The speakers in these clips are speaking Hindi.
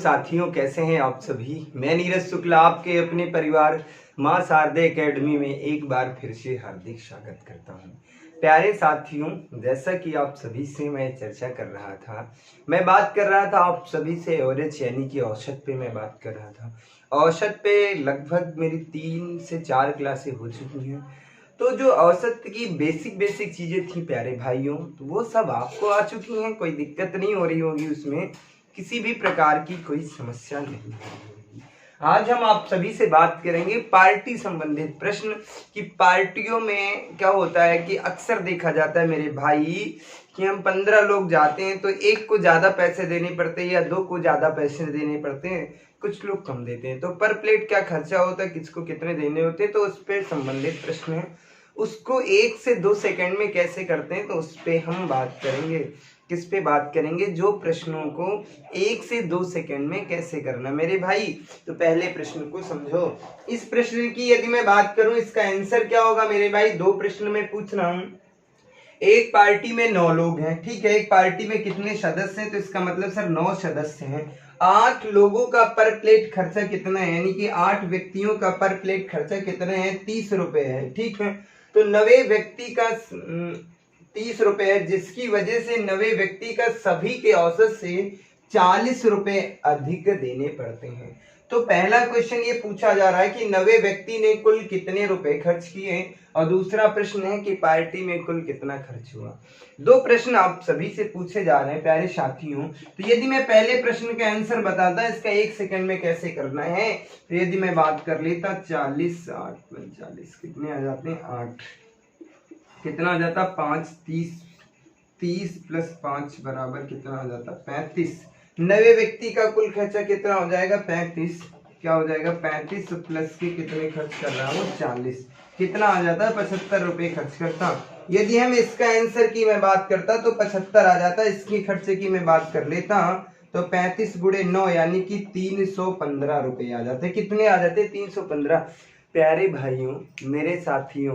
साथियों, कैसे हैं आप सभी। मैं नीरज शुक्ला आपके अपने परिवार मां शारदा एकेडमी में एक बार फिर से हार्दिक स्वागत करता हूं। प्यारे साथियों, जैसा कि आप सभी से मैं चर्चा कर रहा था, मैं बात कर रहा था आप सभी से एवरेज यानी कि औसत पे मैं बात कर रहा था। औसत पे लगभग मेरी 3 से 4 क्लासें हो चुकी हैं। तो जो औसत की बेसिक चीज़ें थी प्यारे भाइयों, तो वो सब आपको आ चुकी हैं। कोई दिक्कत नहीं हो रही होगी, उसमें किसी भी प्रकार की कोई समस्या नहीं होगी। आज हम आप सभी से बात करेंगे पार्टी संबंधित प्रश्न कि पार्टियों में क्या होता है कि अक्सर देखा जाता है मेरे भाई कि हम 15 लोग जाते हैं तो एक को ज़्यादा पैसे देने पड़ते हैं या 2 को ज़्यादा पैसे देने पड़ते हैं, कुछ लोग कम देते हैं। तो पर प्लेट क्या खर्चा होता है, किसको कितने देने होते हैं, तो उस पर संबंधित प्रश्न है। उसको 1 से 2 सेकंड में कैसे करते हैं, तो उस पर हम बात करेंगे। किस पे बात करेंगे? जो प्रश्नों को 1 से 2 सेकंड में कैसे करना मेरे भाई। तो पहले प्रश्न को समझो। इस प्रश्न की यदि मैं बात करूं, इसका आंसर क्या होगा मेरे भाई? 2 प्रश्न में पूछ रहा हूं। एक पार्टी में 9 लोग हैं, ठीक है। एक पार्टी में कितने सदस्य हैं? तो इसका मतलब सर 9 सदस्य हैं। 8 लोगों का पर प्लेट खर्चा कितना है, यानी कि 8 व्यक्तियों का पर प्लेट खर्चा कितना है? 30 रुपए है, ठीक है। तो 90 व्यक्ति का 30 रुपए है, जिसकी वजह से 90 व्यक्ति का सभी के औसत से 40 रुपए अधिक देने पड़ते हैं। तो पहला क्वेश्चन ये पूछा जा रहा है कि 90 व्यक्ति ने कुल कितने रुपए खर्च किए, और दूसरा प्रश्न है कि पार्टी में कुल कितना खर्च हुआ। 2 प्रश्न आप सभी से पूछे जा रहे हैं प्यारे साथियों। तो यदि मैं पहले प्रश्न का आंसर बताता, इसका 1 सेकंड में कैसे करना है, तो यदि मैं बात कर लेता 40 8 45 कितने आ जाते हैं? 8 कितना आ जाता? 5 30 प्लस 5 बराबर कितना आ जाता? 35। 90 व्यक्ति का कुल खर्चा कितना हो जाएगा? 35। क्या हो जाएगा? 35 प्लस के कितने खर्च कर रहा हूँ? 40। कितना आ जाता? 75 रुपए खर्च करता। यदि हम इसका आंसर की मैं बात करता तो 75 आ जाता। इसकी खर्चे की मैं बात कर लेता तो 35 गुणे 9 यानी कि 315 रुपए आ जाते। कितने आ जाते? 315। प्यारे भाइयों, मेरे साथियों,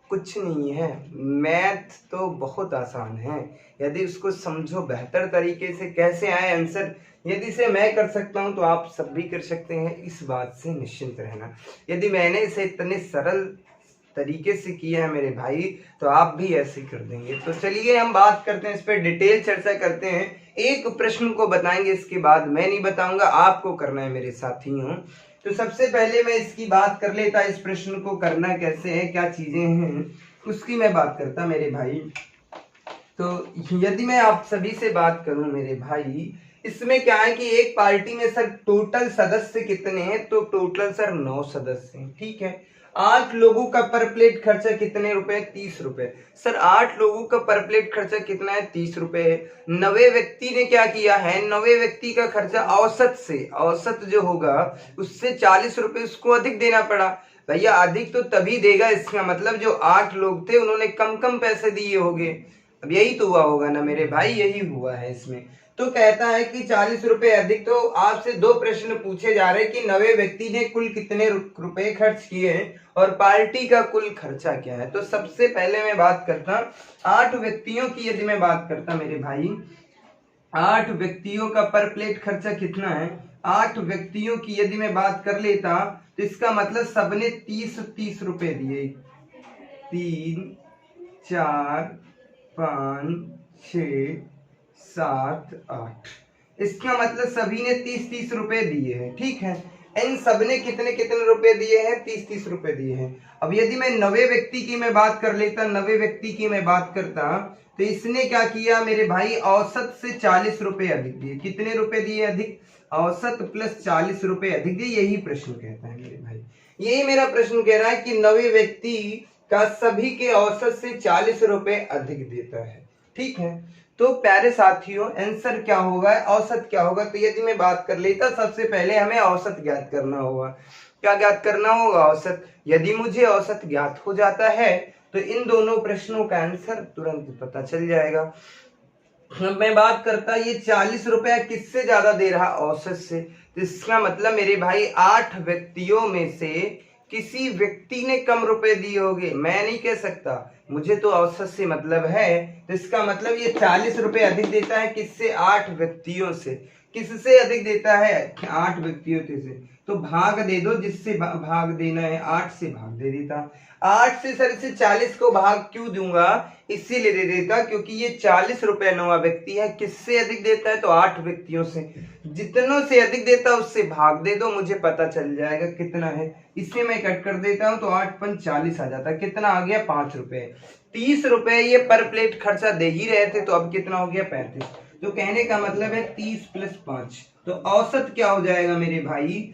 कुछ नहीं है, मैथ तो बहुत आसान है। यदि उसको समझो बेहतर तरीके से कैसे आए आंसर, यदि से मैं कर सकता हूं तो आप सब भी कर सकते हैं, इस बात से निश्चिंत रहना। यदि मैंने इसे इतने सरल तरीके से किया है मेरे भाई, तो आप भी ऐसे कर देंगे। तो चलिए हम बात करते हैं, इस पर डिटेल चर्चा करते हैं। एक प्रश्न को बताएंगे, इसके बाद मैं नहीं बताऊंगा, आपको करना है मेरे साथियों। तो सबसे पहले मैं इसकी बात कर लेता, इस प्रश्न को करना कैसे है, क्या चीजें हैं, उसकी मैं बात करता मेरे भाई। तो यदि मैं आप सभी से बात करूं मेरे भाई, इसमें क्या है कि एक पार्टी में सर टोटल सदस्य कितने हैं, तो टोटल सर 9 सदस्य हैं, ठीक है। 8 लोगों का पर प्लेट खर्चा कितने रुपए? 30 रुपए। सर 8 लोगों का पर प्लेट खर्चा कितना है? 30 रुपए है। 90 व्यक्ति ने क्या किया है? 90 व्यक्ति का खर्चा औसत से, औसत जो होगा उससे 40 रुपए उसको अधिक देना पड़ा। भैया अधिक तो तभी देगा, इसका मतलब जो 8 लोग थे उन्होंने कम पैसे दिए होंगे। अब यही तो हुआ होगा ना मेरे भाई, यही हुआ है इसमें। तो कहता है कि 40 रुपए अधिक। तो आपसे 2 प्रश्न पूछे जा रहे हैं कि 90 व्यक्ति ने कुल कितने रुपए खर्च किए और पार्टी का कुल खर्चा क्या है। तो सबसे पहले मैं बात करता 8 व्यक्तियों की। यदि मैं बात करता मेरे भाई, 8 व्यक्तियों का पर प्लेट खर्चा कितना है? 8 व्यक्तियों की यदि मैं बात कर लेता तो इसका मतलब सबने 30 रुपए दिए। 3 4 5 6 7 8, इसका मतलब सभी ने 30 रुपए दिए हैं, ठीक है। इन सबने कितने रुपए दिए हैं? 30 रुपए दिए हैं। अब यदि मैं 90 व्यक्ति की मैं बात कर लेता, 90 व्यक्ति की मैं बात करता, तो इसने क्या किया मेरे भाई? औसत से 40 रुपए अधिक दिए। कितने रुपए दिए अधिक? औसत प्लस 40 रुपए अधिक दिए। यही प्रश्न कहता है मेरे भाई, यही मेरा प्रश्न कह रहा है कि 90 व्यक्ति का सभी के औसत से 40 रुपए अधिक देता है, ठीक है। तो प्यारे साथियों, आंसर क्या होगा, औसत क्या होगा? तो यदि मैं बात कर लेता, सबसे पहले हमें औसत ज्ञात करना होगा। क्या ज्ञात करना होगा? औसत। यदि मुझे औसत ज्ञात हो जाता है तो इन दोनों प्रश्नों का आंसर तुरंत पता चल जाएगा। अब मैं बात करता, ये 40 रुपया किससे ज्यादा दे रहा? औसत से। तो इसका मतलब मेरे भाई 8 व्यक्तियों में से किसी व्यक्ति ने कम रुपए दिए होंगे। मैं नहीं कह सकता, मुझे तो औसत से मतलब है। तो इसका मतलब ये 40 रुपए अधिक देता है किससे? 8 व्यक्तियों से। किससे अधिक देता है? 8 व्यक्तियों से। तो भाग दे दो, जिससे भाग देना है 8 से भाग दे देता। 8 से सर इसे 40 को भाग क्यों दूंगा? इसीलिए दे देता क्योंकि ये 40 रुपए 9वां व्यक्ति है। किससे अधिक देता है? तो 8 व्यक्तियों से। जितनों से अधिक देता है उससे भाग दे दो, मुझे पता चल जाएगा कितना है। इससे मैं कट कर देता हूं तो 8 पंच 40 आ जाता है। कितना आ गया? 5 रुपए। 30 रुपए ये पर प्लेट खर्चा दे ही रहे थे, तो अब कितना हो गया? 35। तो कहने का मतलब है 30 + 5। तो औसत क्या हो जाएगा मेरे भाई?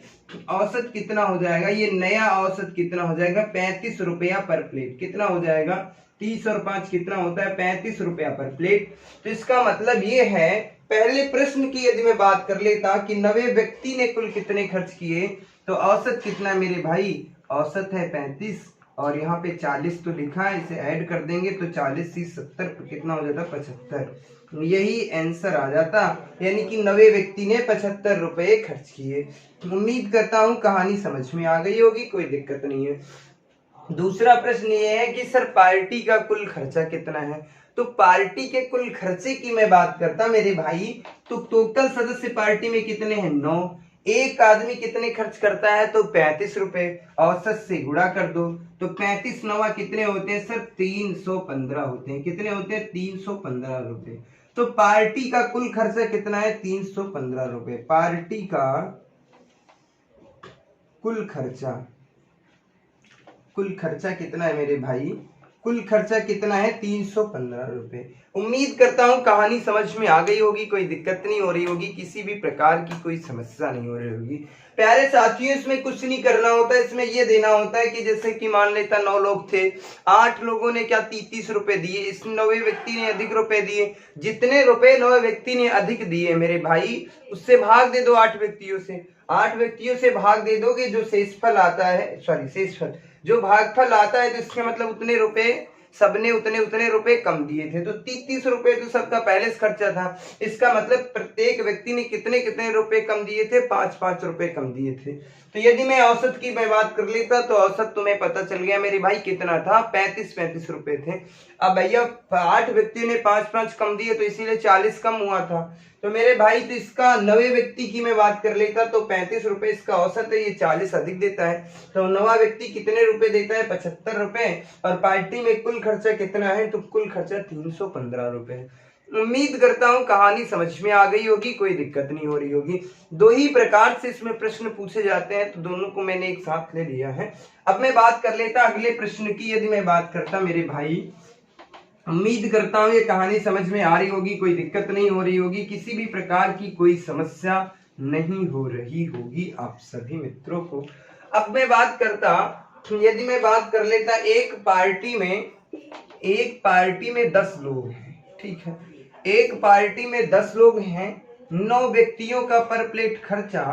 औसत कितना हो जाएगा? ये नया औसत कितना हो जाएगा? 35 रुपया पर प्लेट। कितना हो जाएगा? 30 और 5 कितना होता है? 35 रुपया पर प्लेट। तो इसका मतलब ये है, पहले प्रश्न की यदि मैं बात कर लेता कि 90 व्यक्ति ने कुल कितने खर्च किए, तो औसत कितना है मेरे भाई? औसत है 35 और यहाँ पे 40 तो लिखा है, इसे ऐड कर देंगे तो 40 × 70 कितना हो जाता? 75। यही आंसर आ जाता, यानी कि 90 व्यक्ति ने 75 रुपए खर्च किए। उम्मीद करता हूँ कहानी समझ में आ गई होगी, कोई दिक्कत नहीं है। दूसरा प्रश्न ये है कि सर पार्टी का कुल खर्चा कितना है? तो पार्टी के कुल खर्चे की मैं बात करता मेरे भाई, तो टोटल सदस्य पार्टी में कितने हैं? 9। एक आदमी कितने खर्च करता है? तो 35 रुपए। औसत से गुणा कर दो, तो 35 9 कितने होते हैं सर? 315 होते हैं। कितने होते हैं? 315 रुपए। तो पार्टी का कुल खर्चा कितना है? 315 रुपए। पार्टी का कुल खर्चा कितना है मेरे भाई? कुल खर्चा कितना है? 315 रुपए। उम्मीद करता हूँ कहानी समझ में आ गई होगी, कोई दिक्कत नहीं हो रही होगी, किसी भी प्रकार की कोई समस्या नहीं हो रही होगी। प्यारे साथियों, इसमें कुछ नहीं करना होता, इसमें ये देना होता है कि जैसे कि मान लेता 9 लोग थे, 8 लोगों ने क्या 30 रुपए दिए, इस 90 व्यक्ति ने अधिक रुपए दिए। जितने रुपए 9 व्यक्ति ने अधिक दिए मेरे भाई, उससे भाग दे दो 8 व्यक्तियों से। 8 व्यक्तियों से भाग दे दोगे, जो शेषफल आता है, शेषफल जो भागफल आता है, तो इसका मतलब उतने रुपए सबने उतने रुपए कम दिए थे। तो 30 रुपए तो सबका पहले से खर्चा था। इसका मतलब प्रत्येक व्यक्ति ने कितने रुपए कम दिए थे? 5 रुपए कम दिए थे। तो यदि मैं औसत की मैं बात कर लेता तो औसत तुम्हें पता चल गया मेरे भाई कितना था? 35 रुपए थे। अब भैया 8 व्यक्तियों ने 5 कम दिए, तो इसीलिए 40 कम हुआ था। तो मेरे भाई तो इसका 90 व्यक्ति की मैं बात कर लेता तो 35 रुपए इसका औसत है, ये 40 अधिक देता है। तो 9वां व्यक्ति कितने रुपए देता है? 75 रुपए। और पार्टी में कुल खर्चा कितना है? तो कुल खर्चा 315 रुपए। उम्मीद करता हूँ कहानी समझ में आ गई होगी, कोई दिक्कत नहीं हो रही होगी। दो ही प्रकार से इसमें प्रश्न पूछे जाते हैं, तो दोनों को मैंने एक साथ ले लिया है। अब मैं बात कर लेता अगले प्रश्न की। यदि मैं बात करता मेरे भाई, उम्मीद करता हूँ ये कहानी समझ में आ रही होगी, कोई दिक्कत नहीं हो रही होगी, किसी भी प्रकार की कोई समस्या नहीं हो रही होगी आप सभी मित्रों को। अब मैं बात करता, यदि मैं बात कर लेता एक पार्टी में 10 लोग हैं, ठीक है। एक पार्टी में 10 लोग हैं, 9 व्यक्तियों का पर प्लेट खर्चा,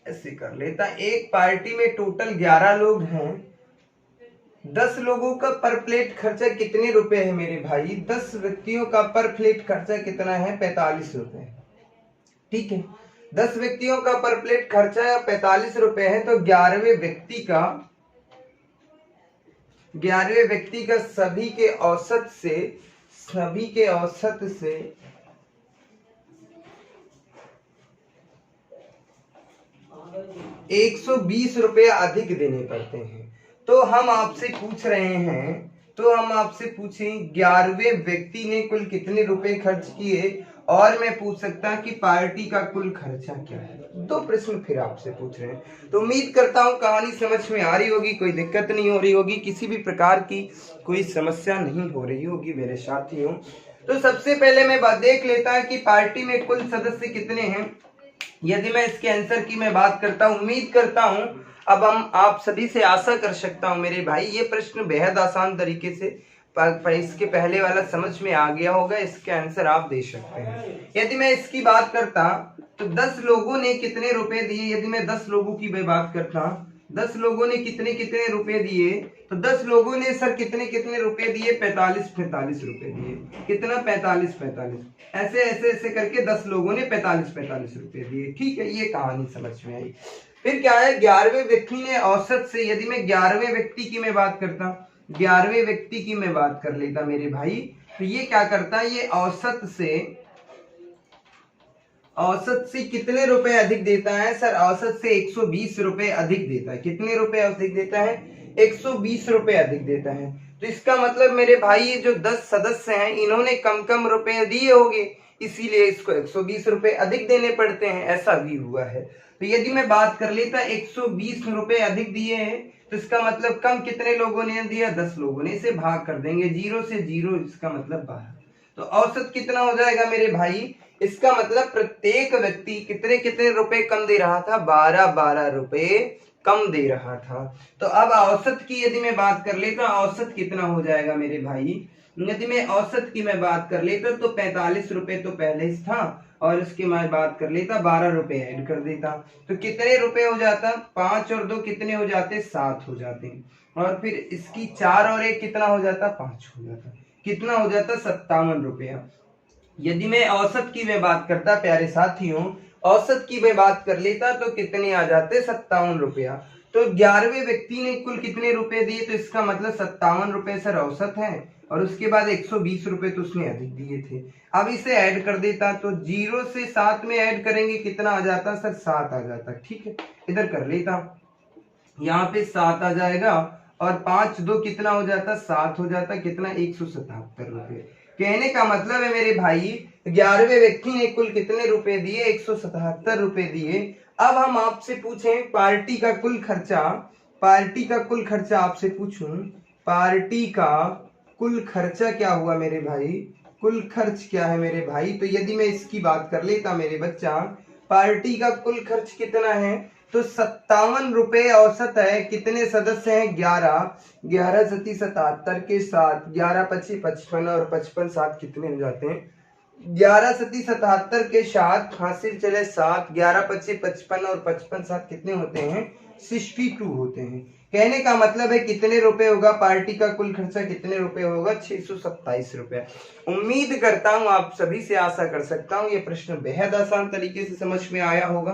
ऐसे कर लेता। एक पार्टी में टोटल 11 लोग हैं, 10 लोगों का पर प्लेट खर्चा कितने रुपए है मेरे भाई? 10 व्यक्तियों का पर प्लेट खर्चा कितना है? 45 रुपए, ठीक है। 10 व्यक्तियों का पर प्लेट खर्चा 45 रुपए है। तो 11वें व्यक्ति का सभी के औसत से 120 रुपए अधिक देने पड़ते हैं। तो हम आपसे पूछ रहे हैं, तो हम आपसे पूछें 11वें व्यक्ति ने कुल कितने रुपए खर्च किए, और मैं पूछ सकता कि पार्टी का कुल खर्चा क्या है। दो प्रश्न फिर आपसे पूछ रहे हैं। तो उम्मीद करता हूं कहानी समझ में आ रही होगी, कोई दिक्कत नहीं हो रही होगी, किसी भी प्रकार की कोई समस्या नहीं हो रही होगी मेरे साथियों। तो सबसे पहले मैं देख लेता कि पार्टी में कुल सदस्य कितने हैं। यदि मैं इसके आंसर की मैं बात करता हूं, उम्मीद करता हूं अब हम आप सभी से आशा कर सकता हूं मेरे भाई, ये प्रश्न बेहद आसान तरीके से इसके पहले वाला समझ में आ गया होगा, इसके आंसर आप दे सकते हैं। यदि मैं इसकी बात करता तो 10 लोगों ने कितने रुपए दिए, यदि मैं 10 लोगों की मैं बात करता, 10 लोगों ने कितने रुपए दिए, तो 10 लोगों ने सर कितने रुपए दिए? 45 रुपए दिए। कितना? 45 ऐसे करके 10 लोगों ने 45 रुपए दिए, ठीक है। ये कहानी समझ में आई। फिर क्या है, 11वें व्यक्ति ने औसत से, यदि मैं 11वें व्यक्ति की मैं बात करता, 11वें व्यक्ति की मैं बात कर लेता मेरे भाई, तो ये क्या करता है, ये औसत से औसत से कितने रुपए अधिक देता है? सर औसत से 120 रुपए अधिक देता है। कितने रुपए अधिक देता है? 120 रुपए अधिक देता है। तो इसका मतलब मेरे भाई ये जो 10 सदस्य हैं इन्होंने कम कम रुपए दिए होंगे, इसीलिए इसको 120 रुपए अधिक देने पड़ते हैं, ऐसा भी हुआ है। तो यदि मैं बात कर लेता 120 रुपए अधिक दिए हैं तो इसका मतलब कम कितने लोगों ने दिया? 10 लोगों ने। इसे भाग कर देंगे 0 से 0, इसका मतलब 12। तो औसत कितना हो जाएगा मेरे भाई? इसका मतलब प्रत्येक व्यक्ति कितने कितने रुपए कम दे रहा था? 12 रुपए कम दे रहा था। तो अब औसत की यदि मैं बात कर लेता, औसत कितना हो जाएगा मेरे भाई? यदि मैं औसत की मैं बात कर लेता तो 45 रुपए तो पहले ही था, और इसकी मैं बात कर लेता 12 रुपए ऐड कर देता, तो कितने रुपए हो जाता? 5 और 2 कितने हो जाते? 7 हो जाते। और फिर इसकी 4 और 1 कितना हो जाता? 5 हो जाता। कितना हो जाता? 57 रुपया। यदि मैं औसत की मैं बात करता प्यारे साथियों, औसत की मैं बात कर लेता तो कितने आ जाते? 57 रुपया। तो 11वें व्यक्ति ने कुल कितने रुपए दिए? तो इसका मतलब 57 रुपए सर औसत है, और उसके बाद 120 रुपए तो उसने अधिक दिए थे। अब इसे ऐड कर देता तो 0 से 7 में ऐड करेंगे कितना आ जाता? सर 7 आ जाता। ठीक है, इधर कर लेता, यहाँ पे 7 आ जाएगा, और 5 2 कितना हो जाता? 7 हो जाता। कितना? 177 रुपए। कहने का मतलब है मेरे भाई 11वें व्यक्ति ने कुल कितने रुपए दिए? 177 रुपए दिए। अब हम आपसे पूछें पार्टी का कुल खर्चा, पार्टी का कुल खर्चा आपसे पूछूं, पार्टी का कुल खर्चा क्या हुआ मेरे भाई? कुल खर्च क्या है मेरे भाई? तो यदि मैं इसकी बात कर लेता मेरे बच्चा, पार्टी का कुल खर्च कितना है? तो 57 रुपए औसत है। कितने सदस्य हैं? 11। 11 सती 77 के साथ 11 पच्ची 55, और 55 7 कितने हो जाते हैं? 11 सती 77 के साथ हासिल चले 7, 11 पच्ची 55 और 55 7 कितने होते हैं? 62 होते हैं। कहने का मतलब है कितने रुपए होगा? पार्टी का कुल खर्चा कितने रुपए होगा? 627 रुपए। उम्मीद करता हूं आप सभी से आशा कर सकता हूं ये प्रश्न बेहद आसान तरीके से समझ में आया होगा,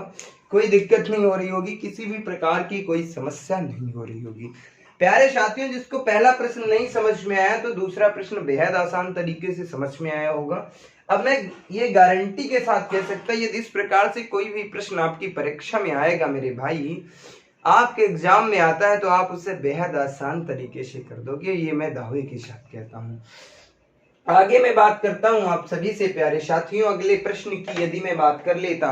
कोई दिक्कत नहीं हो रही होगी, किसी भी प्रकार की कोई समस्या नहीं हो रही होगी। प्यारे साथियों, जिसको पहला प्रश्न नहीं समझ में आया तो दूसरा प्रश्न बेहद आसान तरीके से समझ में आया होगा। अब मैं ये गारंटी के साथ कह सकता यदि इस प्रकार से कोई भी प्रश्न आपकी परीक्षा में आएगा मेरे भाई, आपके एग्जाम में आता है, तो आप उसे बेहद आसान तरीके से कर दोगे, ये मैं दावे के साथ कहता हूँ। आगे मैं बात करता हूँ आप सभी से प्यारे साथियों, अगले प्रश्न की यदि मैं बात कर लेता,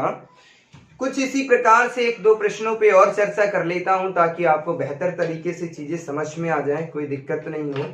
कुछ इसी प्रकार से 1-2 प्रश्नों पे और चर्चा कर लेता हूं ताकि आपको बेहतर तरीके से चीजें समझ में आ जाए, कोई दिक्कत नहीं हो।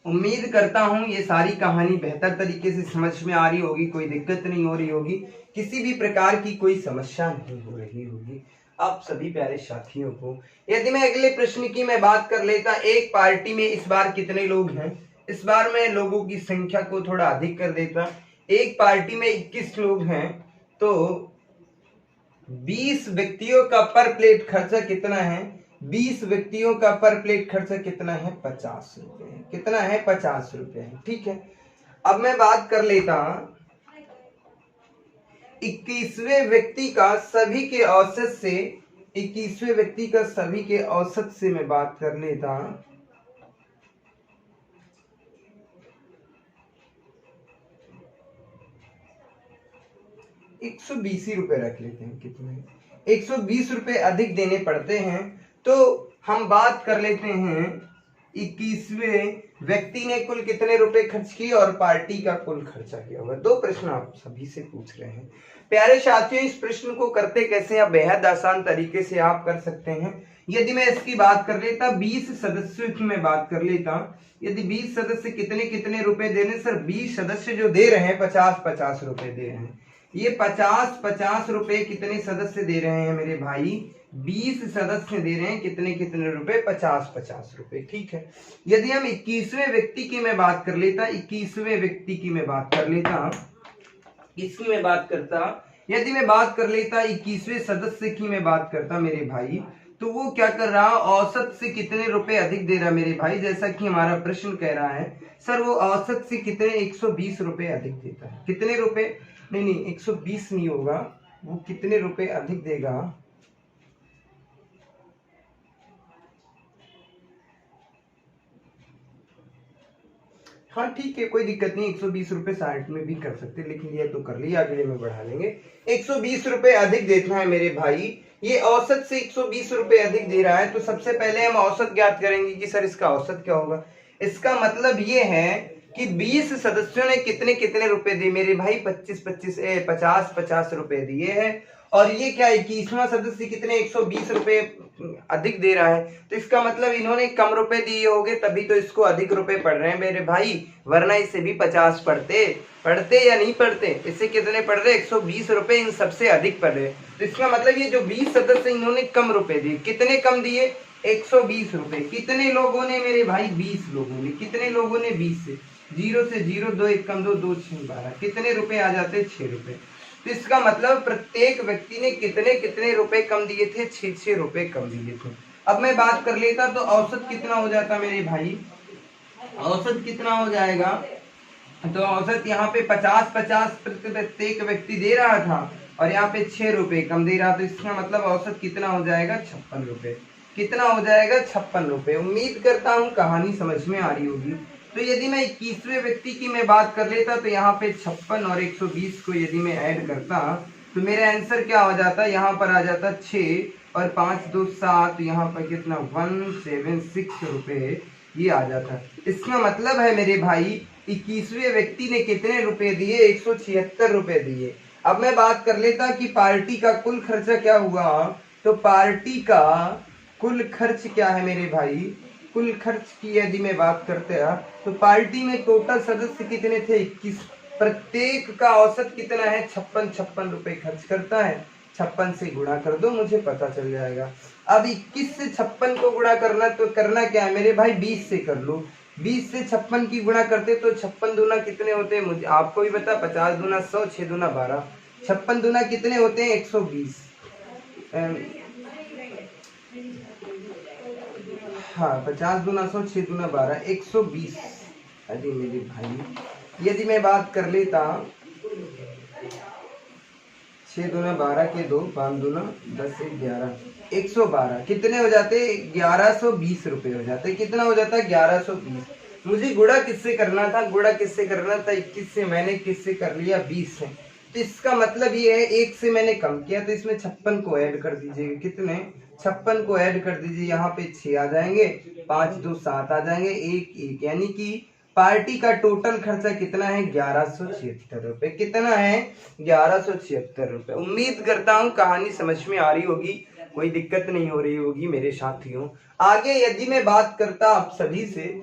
उम्मीद करता हूं ये सारी कहानी बेहतर तरीके से समझ में आ रही होगी, कोई दिक्कत नहीं हो रही होगी, किसी भी प्रकार की कोई समस्या नहीं हो रही होगी आप सभी प्यारे साथियों को। यदि मैं अगले प्रश्न की मैं बात कर लेता, एक पार्टी में इस बार कितने लोग हैं? इस बार मैं लोगों की संख्या को थोड़ा अधिक कर देता, एक पार्टी में 21 लोग हैं, तो 20 व्यक्तियों का पर प्लेट खर्चा कितना है? 20 व्यक्तियों का पर प्लेट खर्चा कितना है? 50 रुपए। कितना है? 50 रुपए है। ठीक है, अब मैं बात कर लेता 21वें व्यक्ति का सभी के औसत से, 21वें व्यक्ति का सभी के औसत से मैं बात कर लेता, 120 ही रुपए रख लेते हैं। कितने? 120 रुपए अधिक देने पड़ते हैं। तो हम बात कर लेते हैं 21वें व्यक्ति ने कुल कितने रुपए खर्च किए और पार्टी का कुल खर्चा किया होगा। 2 प्रश्न आप सभी से पूछ रहे हैं प्यारे साथियों। इस प्रश्न को करते कैसे? आप बेहद आसान तरीके से आप कर सकते हैं। यदि मैं इसकी बात कर लेता, 20 सदस्यों की मैं बात कर लेता, यदि 20 सदस्य कितने कितने रुपए दे रहे हैं? सर 20 सदस्य जो दे रहे हैं 50-50 रुपए दे रहे हैं। ये 50-50 रुपए कितने सदस्य दे रहे हैं मेरे भाई? 20 सदस्य दे रहे हैं कितने कितने रुपए? 50-50 रुपए। ठीक है, यदि हम 21वें व्यक्ति की मैं बात कर लेता, 21वें व्यक्ति की मैं बात कर लेता, इसकी मैं बात करता, यदि मैं बात कर लेता 21वें सदस्य की मैं बात करता मेरे भाई, तो वो क्या कर रहा, औसत से कितने रुपए अधिक दे रहा मेरे भाई, जैसा कि हमारा प्रश्न कह रहा है सर वो औसत से कितने 120 रुपए अधिक देता है। कितने रुपए, नहीं 120 नहीं होगा, वो कितने रुपए अधिक देगा, हाँ ठीक है कोई दिक्कत नहीं, 120 रुपए 60 में भी कर सकते, लेकिन ये तो कर लिया, अगले में बढ़ा लेंगे। 120 रुपए अधिक देता है मेरे भाई, ये औसत से 120 रुपए अधिक दे रहा है। तो सबसे पहले हम औसत ज्ञात करेंगे कि सर इसका औसत क्या होगा। इसका मतलब ये है कि 20 सदस्यों ने कितने कितने रुपए दिए मेरे भाई, 50 रुपए दिए हैं। और ये क्या 21वां सदस्य कितने 120 रुपए अधिक दे रहा है, तो इसका मतलब इन्होंने कम रुपए दिए होंगे, तभी तो इसको अधिक रुपए पड़ रहे हैं मेरे भाई, वरना इसे भी 50 पढ़ते या नहीं पढ़ते। इससे कितने पड़ रहे, 120 रुपए इन सबसे अधिक पड़ रहे। तो इसका मतलब ये जो 20 सदस्य इन्होंने कम रुपए दिए, कितने कम दिए, 120 रुपए। कितने लोगों ने मेरे भाई, 20 लोगों ने। कितने लोगों ने, 20 से 0 से 0, 2 1 कम 2, 2 6 12, कितने रुपए आ जाते, 6 रुपए। तो इसका मतलब प्रत्येक व्यक्ति ने कितने कितने रुपए कम दिए थे, 6 रुपए कम दिए थे। अब मैं बात कर लेता तो औसत कितना हो जाता मेरे भाई, औसत कितना हो जाएगा, तो औसत यहाँ पे 50 प्रत्येक व्यक्ति दे रहा था, और यहाँ पे 6 रुपए कम दे रहा, तो इसका मतलब औसत कितना हो जाएगा, 56 रुपए। कितना हो जाएगा, 56 रुपए। उम्मीद करता हूँ कहानी समझ में आ रही होगी। तो यदि मैं 21वें व्यक्ति की मैं बात कर लेता, तो यहाँ पे 56 और 120 को यदि मैं ऐड करता, तो मेरा आंसर क्या हो जाता, यहाँ पर आ जाता 6 और 5 2 7, यहाँ पर कितना 176 रुपए ये आ जाता। इसका मतलब है मेरे भाई 21वें व्यक्ति ने कितने रुपए दिए, 176 रुपए दिए। अब मैं बात कर लेता कि पार्टी का कुल खर्चा क्या हुआ, तो पार्टी का कुल खर्च क्या है मेरे भाई, कुल खर्च की यदि मैं बात करते हैं, तो पार्टी में टोटल सदस्य कितने थे, 21। प्रत्येक का औसत कितना है, 56 रुपए खर्च करता है। 56 से गुणा कर दो, मुझे पता चल जाएगा। अब 21 से 56 को गुणा करना, तो करना क्या है मेरे भाई, 20 से कर लो। 20 से 56 की गुणा करते तो 56 दूना कितने होते हैं, मुझे आपको भी पता, 50 दूना 100, 6 दूना 12, 56 दूना कितने होते हैं, 120। हाँ 50 दूना 100, 6 दूना 12, 120। अरे मेरे भाई यदि मैं बात कर लेता, 6 दूना 12 के 2, 5 दूना 10 1 11, 112 कितने हो जाते, 1120 रुपए हो जाते। कितना हो जाता, 1120। मुझे गुणा किससे करना था, गुणा किससे करना था, 21 से, मैंने किससे कर लिया, 20 से। तो इसका मतलब ये है 1 से मैंने कम किया, तो इसमें 56 को ऐड कर दीजिए। कितने, 56 को ऐड कर दीजिए, यहाँ पे 6 आ जाएंगे, 5 2 7 आ जाएंगे, 1 1, यानी कि पार्टी का टोटल खर्चा कितना है, 1176 रुपए। कितना है, 1176 रुपए। उम्मीद करता हूँ कहानी समझ में आ रही होगी, कोई दिक्कत नहीं हो रही होगी मेरे साथियों। आगे यदि मैं बात करता आप सभी से,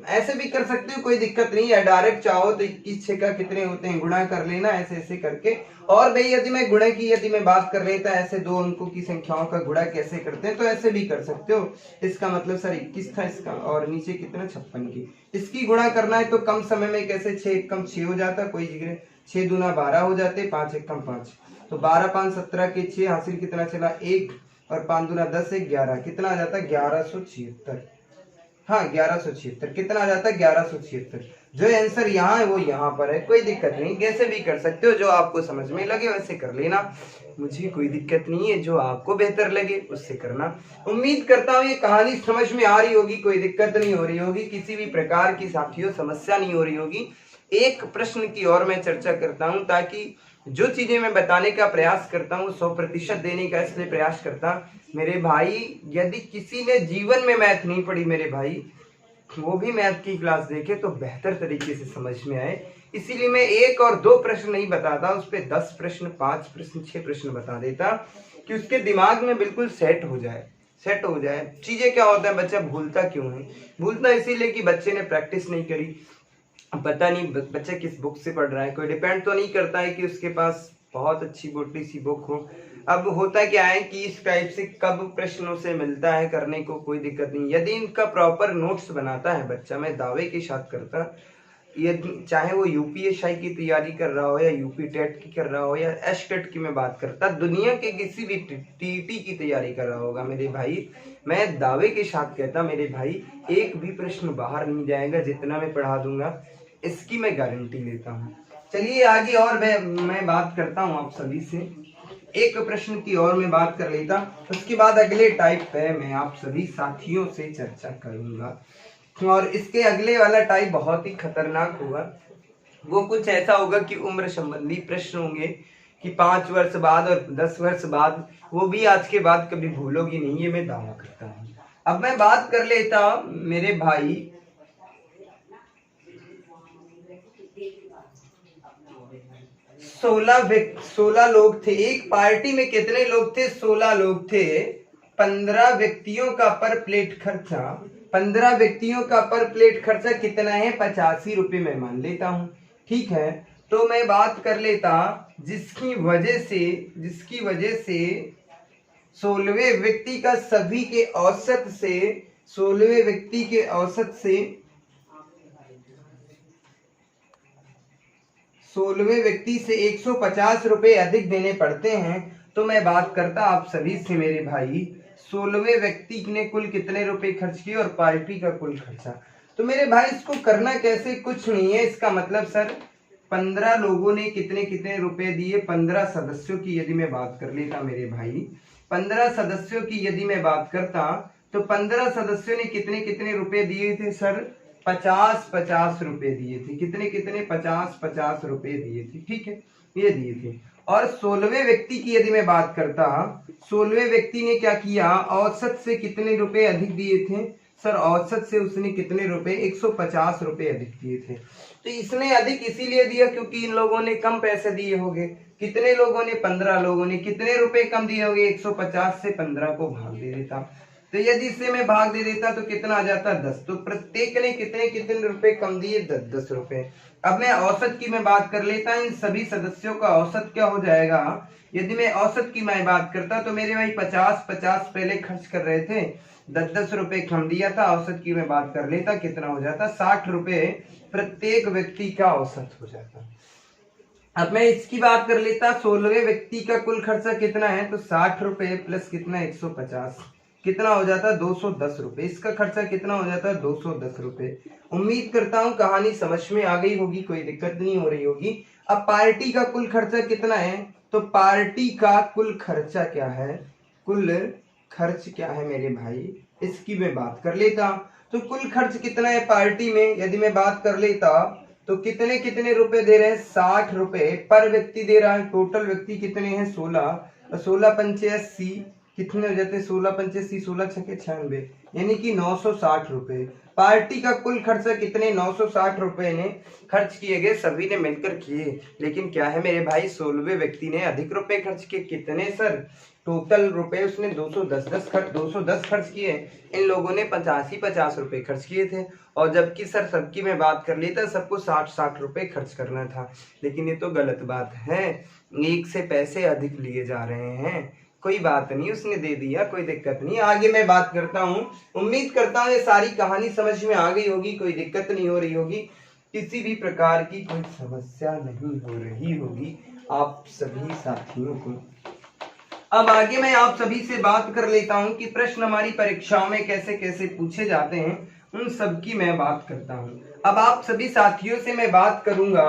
ऐसे भी कर सकते हो, कोई दिक्कत नहीं है। डायरेक्ट चाहो तो 21 6 का कितने होते हैं, गुणा कर लेना ऐसे ऐसे करके। और भाई यदि मैं गुणा की यदि मैं बात कर लेता, ऐसे दो अंकों की संख्याओं का गुणा कैसे करते हैं, तो ऐसे भी कर सकते हो। इसका मतलब सर 21 था इसका, और नीचे कितना 56 की, इसकी गुणा करना है तो कम समय में कैसे, 6 1 कम 6 हो जाता, कोई जिक्र, 6 दूना 12 हो जाते, 5 1 कम 5, तो 12 5 17 के 6 हासिल कितना चला 1, और 5 दूना 10 1 11, कितना आ जाता 1176। हाँ 1176 कितना आ जाता है, 1176। जो आंसर यहाँ है वो यहाँ पर है, कोई दिक्कत नहीं, कैसे भी कर सकते हो, जो आपको समझ में लगे वैसे कर लेना, मुझे कोई दिक्कत नहीं है, जो आपको बेहतर लगे उससे करना। उम्मीद करता हूँ ये कहानी समझ में आ रही होगी, कोई दिक्कत नहीं हो रही होगी, किसी भी प्रकार की साथियों समस्या नहीं हो रही होगी। एक प्रश्न की और मैं चर्चा करता हूँ, ताकि जो चीजें मैं बताने का प्रयास करता हूँ 100% देने का इसलिए प्रयास करता मेरे भाई। यदि किसी ने जीवन में मैथ नहीं पढ़ी मेरे भाई, वो भी मैथ की क्लास देखे तो बेहतर तरीके से समझ में आए। इसीलिए मैं 1 और 2 प्रश्न नहीं बताता, उस पर 10 प्रश्न 5 प्रश्न 6 प्रश्न बता देता, कि उसके दिमाग में बिल्कुल सेट हो जाए। चीजें क्या होता है, बच्चा भूलता क्यों है, भूलता इसीलिए कि बच्चे ने प्रैक्टिस नहीं करी। पता नहीं बच्चा किस बुक से पढ़ रहा है, कोई डिपेंड तो नहीं करता है कि उसके पास बहुत अच्छी मोटी सी बुक हो। अब होता क्या है कि इस टाइप से कब प्रश्नों से मिलता है करने को, कोई दिक्कत नहीं। यदि इनका प्रॉपर नोट्स बनाता है बच्चा, मैं दावे के साथ करता ये चाहे वो यूपीएसआई की तैयारी कर रहा हो या यूपी टेट की कर रहा हो या एस टेट की मैं बात करता, दुनिया के किसी भी टीटी की तैयारी कर रहा होगा मेरे भाई, मैं दावे के साथ कहता मेरे भाई एक भी प्रश्न बाहर नहीं जाएगा, जितना मैं पढ़ा दूंगा इसकी मैं गारंटी लेता हूँ। चलिए आगे और मैं बात करता हूँ आप सभी से, एक प्रश्न की और मैं बात कर लेता, उसके बाद अगले टाइप पे मैं आप सभी साथियों से चर्चा करूंगा। और इसके अगले वाला टाइप बहुत ही खतरनाक होगा, वो कुछ ऐसा होगा कि उम्र संबंधी प्रश्न होंगे कि 5 वर्ष बाद और 10 वर्ष बाद, वो भी आज के बाद कभी भूलोगी नहीं, ये मैं दावा करता हूँ। अब मैं बात कर लेता मेरे भाई 16 लोग थे एक पार्टी में, कितने लोग थे? 16 लोग थे। 15 व्यक्तियों का पर प्लेट खर्चा, 15 व्यक्तियों का पर प्लेट खर्चा कितना है? 85 रुपए मैं मान लेता हूँ, ठीक है। तो मैं बात कर लेता जिसकी वजह से 16वें व्यक्ति का सभी के औसत से 16वें व्यक्ति के औसत से 16वें व्यक्ति से 150 रुपए अधिक देने पड़ते हैं। तो मैं बात करता आप सभी से मेरे भाई, 16वें व्यक्ति ने कुल कितने रुपए खर्च किए और पार्टी का कुल खर्चा। तो मेरे भाई इसको करना कैसे, कुछ नहीं है, इसका मतलब सर 15 लोगों ने कितने कितने रुपए दिए, 15 सदस्यों की यदि मैं बात कर लेता मेरे भाई, 15 सदस्यों की यदि मैं बात करता तो 15 सदस्यों ने कितने कितने रुपए दिए थे सर? 50-50 रुपए दिए थे। कितने कितने? 50-50 रुपए दिए थे, ठीक है, ये दिए थे। और 16वें व्यक्ति की यदि मैं बात करता, 16वें व्यक्ति ने क्या किया, औसत से कितने रुपए अधिक दिए थे सर? औसत से उसने कितने रुपए? 150 रुपए अधिक दिए थे। तो इसने अधिक इसीलिए दिया क्योंकि इन लोगों ने कम पैसे दिए होंगे। कितने लोगों ने? 15 लोगों ने। कितने रुपए कम दिए होंगे? 150 से 15 को भाग दे देता, तो यदि इसे मैं भाग दे देता तो कितना आ जाता? 10। तो प्रत्येक ने कितने कितने रुपए कम दिए? 10-10 रुपए। अब मैं औसत की मैं बात कर लेता, इन सभी सदस्यों का औसत क्या हो जाएगा? यदि मैं औसत की मैं बात करता तो मेरे भाई 50-50 पहले खर्च कर रहे थे, 10-10 रुपए कम दिया था, औसत की मैं बात कर लेता कितना हो जाता? 60 रुपए प्रत्येक व्यक्ति का औसत हो जाता। अब मैं इसकी बात कर लेता, 16वें व्यक्ति का कुल खर्चा कितना है? तो 60 रुपए प्लस कितना? 150, कितना हो जाता है? 210 रुपए। इसका खर्चा कितना हो जाता है? 210 रुपए। उम्मीद करता हूँ कहानी समझ में आ गई होगी, कोई दिक्कत नहीं हो रही होगी। अब पार्टी का कुल खर्चा कितना है? तो पार्टी का कुल खर्चा क्या है? कुल खर्च क्या है मेरे भाई, इसकी मैं बात कर लेता। तो कुल खर्च कितना है पार्टी में यदि मैं बात कर लेता तो कितने कितने रुपए दे रहे हैं? 60 रुपए पर व्यक्ति दे रहा है। टोटल व्यक्ति कितने हैं? 16। 16 पंचे 80, कितने हो जाते हैं? 16 पंचे 80, 16 छके 96, यानी कि 960 रुपए। पार्टी का कुल खर्चा कितने? 960 रुपए ने खर्च किए गए, सभी ने मिलकर किए। लेकिन क्या है मेरे भाई, 16वें व्यक्ति ने अधिक रुपए खर्च किए। कितने सर? टोटल रुपए उसने 210 खर्च किए, इन लोगों ने 50 रुपए खर्च किए थे। और जबकि सर सबकी मैं बात कर लेता, सबको 60 रुपए खर्च करना था। लेकिन ये तो गलत बात है, एक से पैसे अधिक लिए जा रहे हैं। कोई बात नहीं, उसने दे दिया, कोई दिक्कत नहीं। आगे मैं बात करता हूँ। उम्मीद करता हूँ ये सारी कहानी समझ में आ गई होगी, कोई दिक्कत नहीं हो रही होगी, किसी भी प्रकार की कोई समस्या नहीं हो रही होगी आप सभी साथियों को। अब आगे मैं आप सभी से बात कर लेता हूं कि प्रश्न हमारी परीक्षाओं में कैसे कैसे पूछे जाते हैं, उन सब की मैं बात करता हूं। अब आप सभी साथियों से मैं बात करूंगा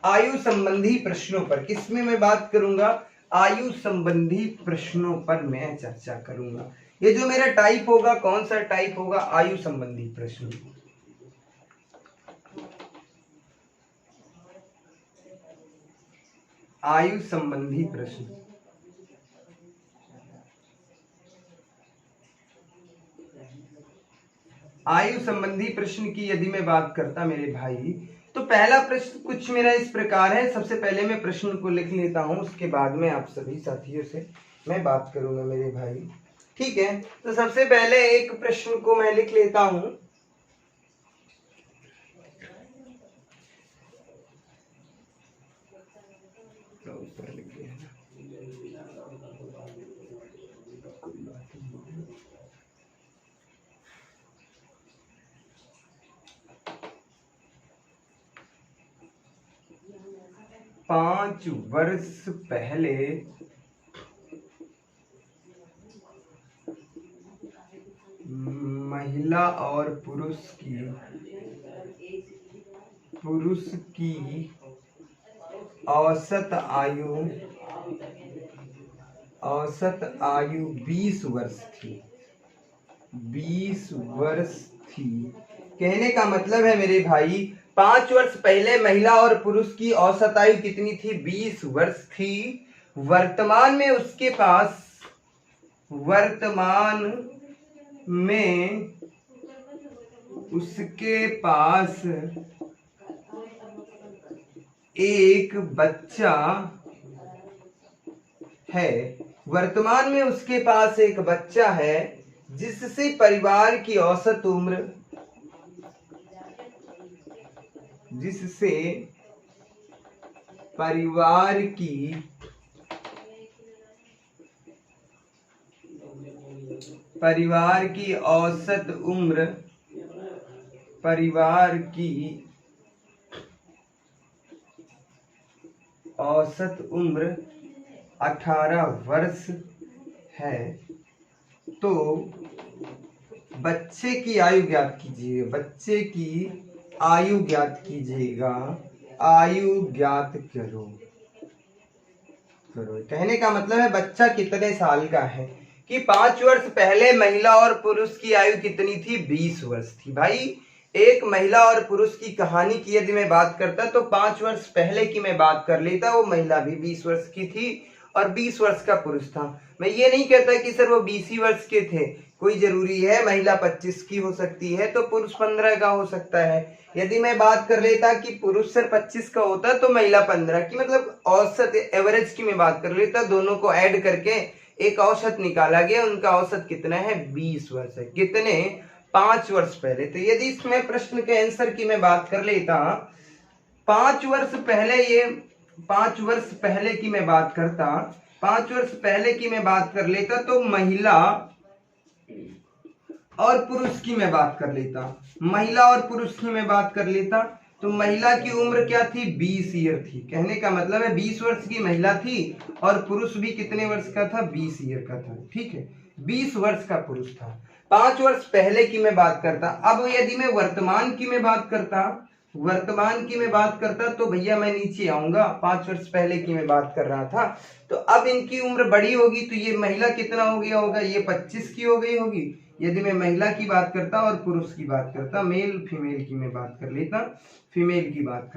आयु संबंधी प्रश्नों पर। किसमें मैं बात करूंगा? आयु संबंधी प्रश्नों पर मैं चर्चा करूंगा। ये जो मेरा टाइप होगा, कौन सा टाइप होगा? आयु संबंधी प्रश्न। आयु संबंधी प्रश्न। आयु संबंधी प्रश्न की यदि मैं बात करता मेरे भाई, तो पहला प्रश्न कुछ मेरा इस प्रकार है। सबसे पहले मैं प्रश्न को लिख लेता हूं, उसके बाद में आप सभी साथियों से मैं बात करूंगा मेरे भाई, ठीक है। तो सबसे पहले एक प्रश्न को मैं लिख लेता हूं। 5 वर्ष पहले महिला और पुरुष की औसत आयु 20 वर्ष थी। 20 वर्ष थी। कहने का मतलब है मेरे भाई 5 वर्ष पहले महिला और पुरुष की औसत आयु कितनी थी? 20 वर्ष थी। वर्तमान में उसके पास एक बच्चा है। वर्तमान में उसके पास एक बच्चा है जिससे परिवार की औसत उम्र औसत उम्र 18 वर्ष है। तो बच्चे की आयु ज्ञात कीजिएगा। आयु ज्ञात करो। कहने का मतलब है बच्चा कितने साल का है कि 5 वर्ष पहले महिला और पुरुष की आयु कितनी थी? 20 वर्ष थी। भाई एक महिला और पुरुष की कहानी की यदि मैं बात करता तो 5 वर्ष पहले की मैं बात कर लेता, वो महिला भी 20 वर्ष की थी और 20 वर्ष का पुरुष था। मैं ये नहीं कहता कि सर वो 20 ही वर्ष के थे, कोई जरूरी है महिला 25 की हो सकती है तो पुरुष 15 का हो सकता है। यदि मैं बात कर लेता कि पुरुष सर 25 का होता तो महिला 15 की, मतलब औसत एवरेज की मैं बात कर लेता, दोनों को ऐड करके एक औसत निकाला गया, उनका औसत कितना है? 20 वर्ष है। कितने? 5 वर्ष पहले। तो यदि इसमें प्रश्न के आंसर की मैं बात कर लेता 5 वर्ष पहले की मैं बात कर लेता तो महिला और पुरुष की मैं बात कर लेता तो महिला की उम्र क्या थी? 20 ईयर थी। कहने का मतलब है 20 वर्ष की महिला थी और पुरुष भी कितने वर्ष का था? 20 ईयर का था। ठीक है, 20 वर्ष का पुरुष था। 5 वर्ष पहले की मैं बात करता। अब यदि मैं वर्तमान की मैं बात करता तो भैया मैं नीचे आऊंगा। 5 वर्ष पहले की मैं बात कर रहा था तो अब इनकी उम्र बड़ी होगी तो ये महिला कितना हो गया होगा? ये 25 की हो गई होगी। यदि मैं महिला की बात करता और पुरुष की बात करता, मेल फीमेल की मैं बात कर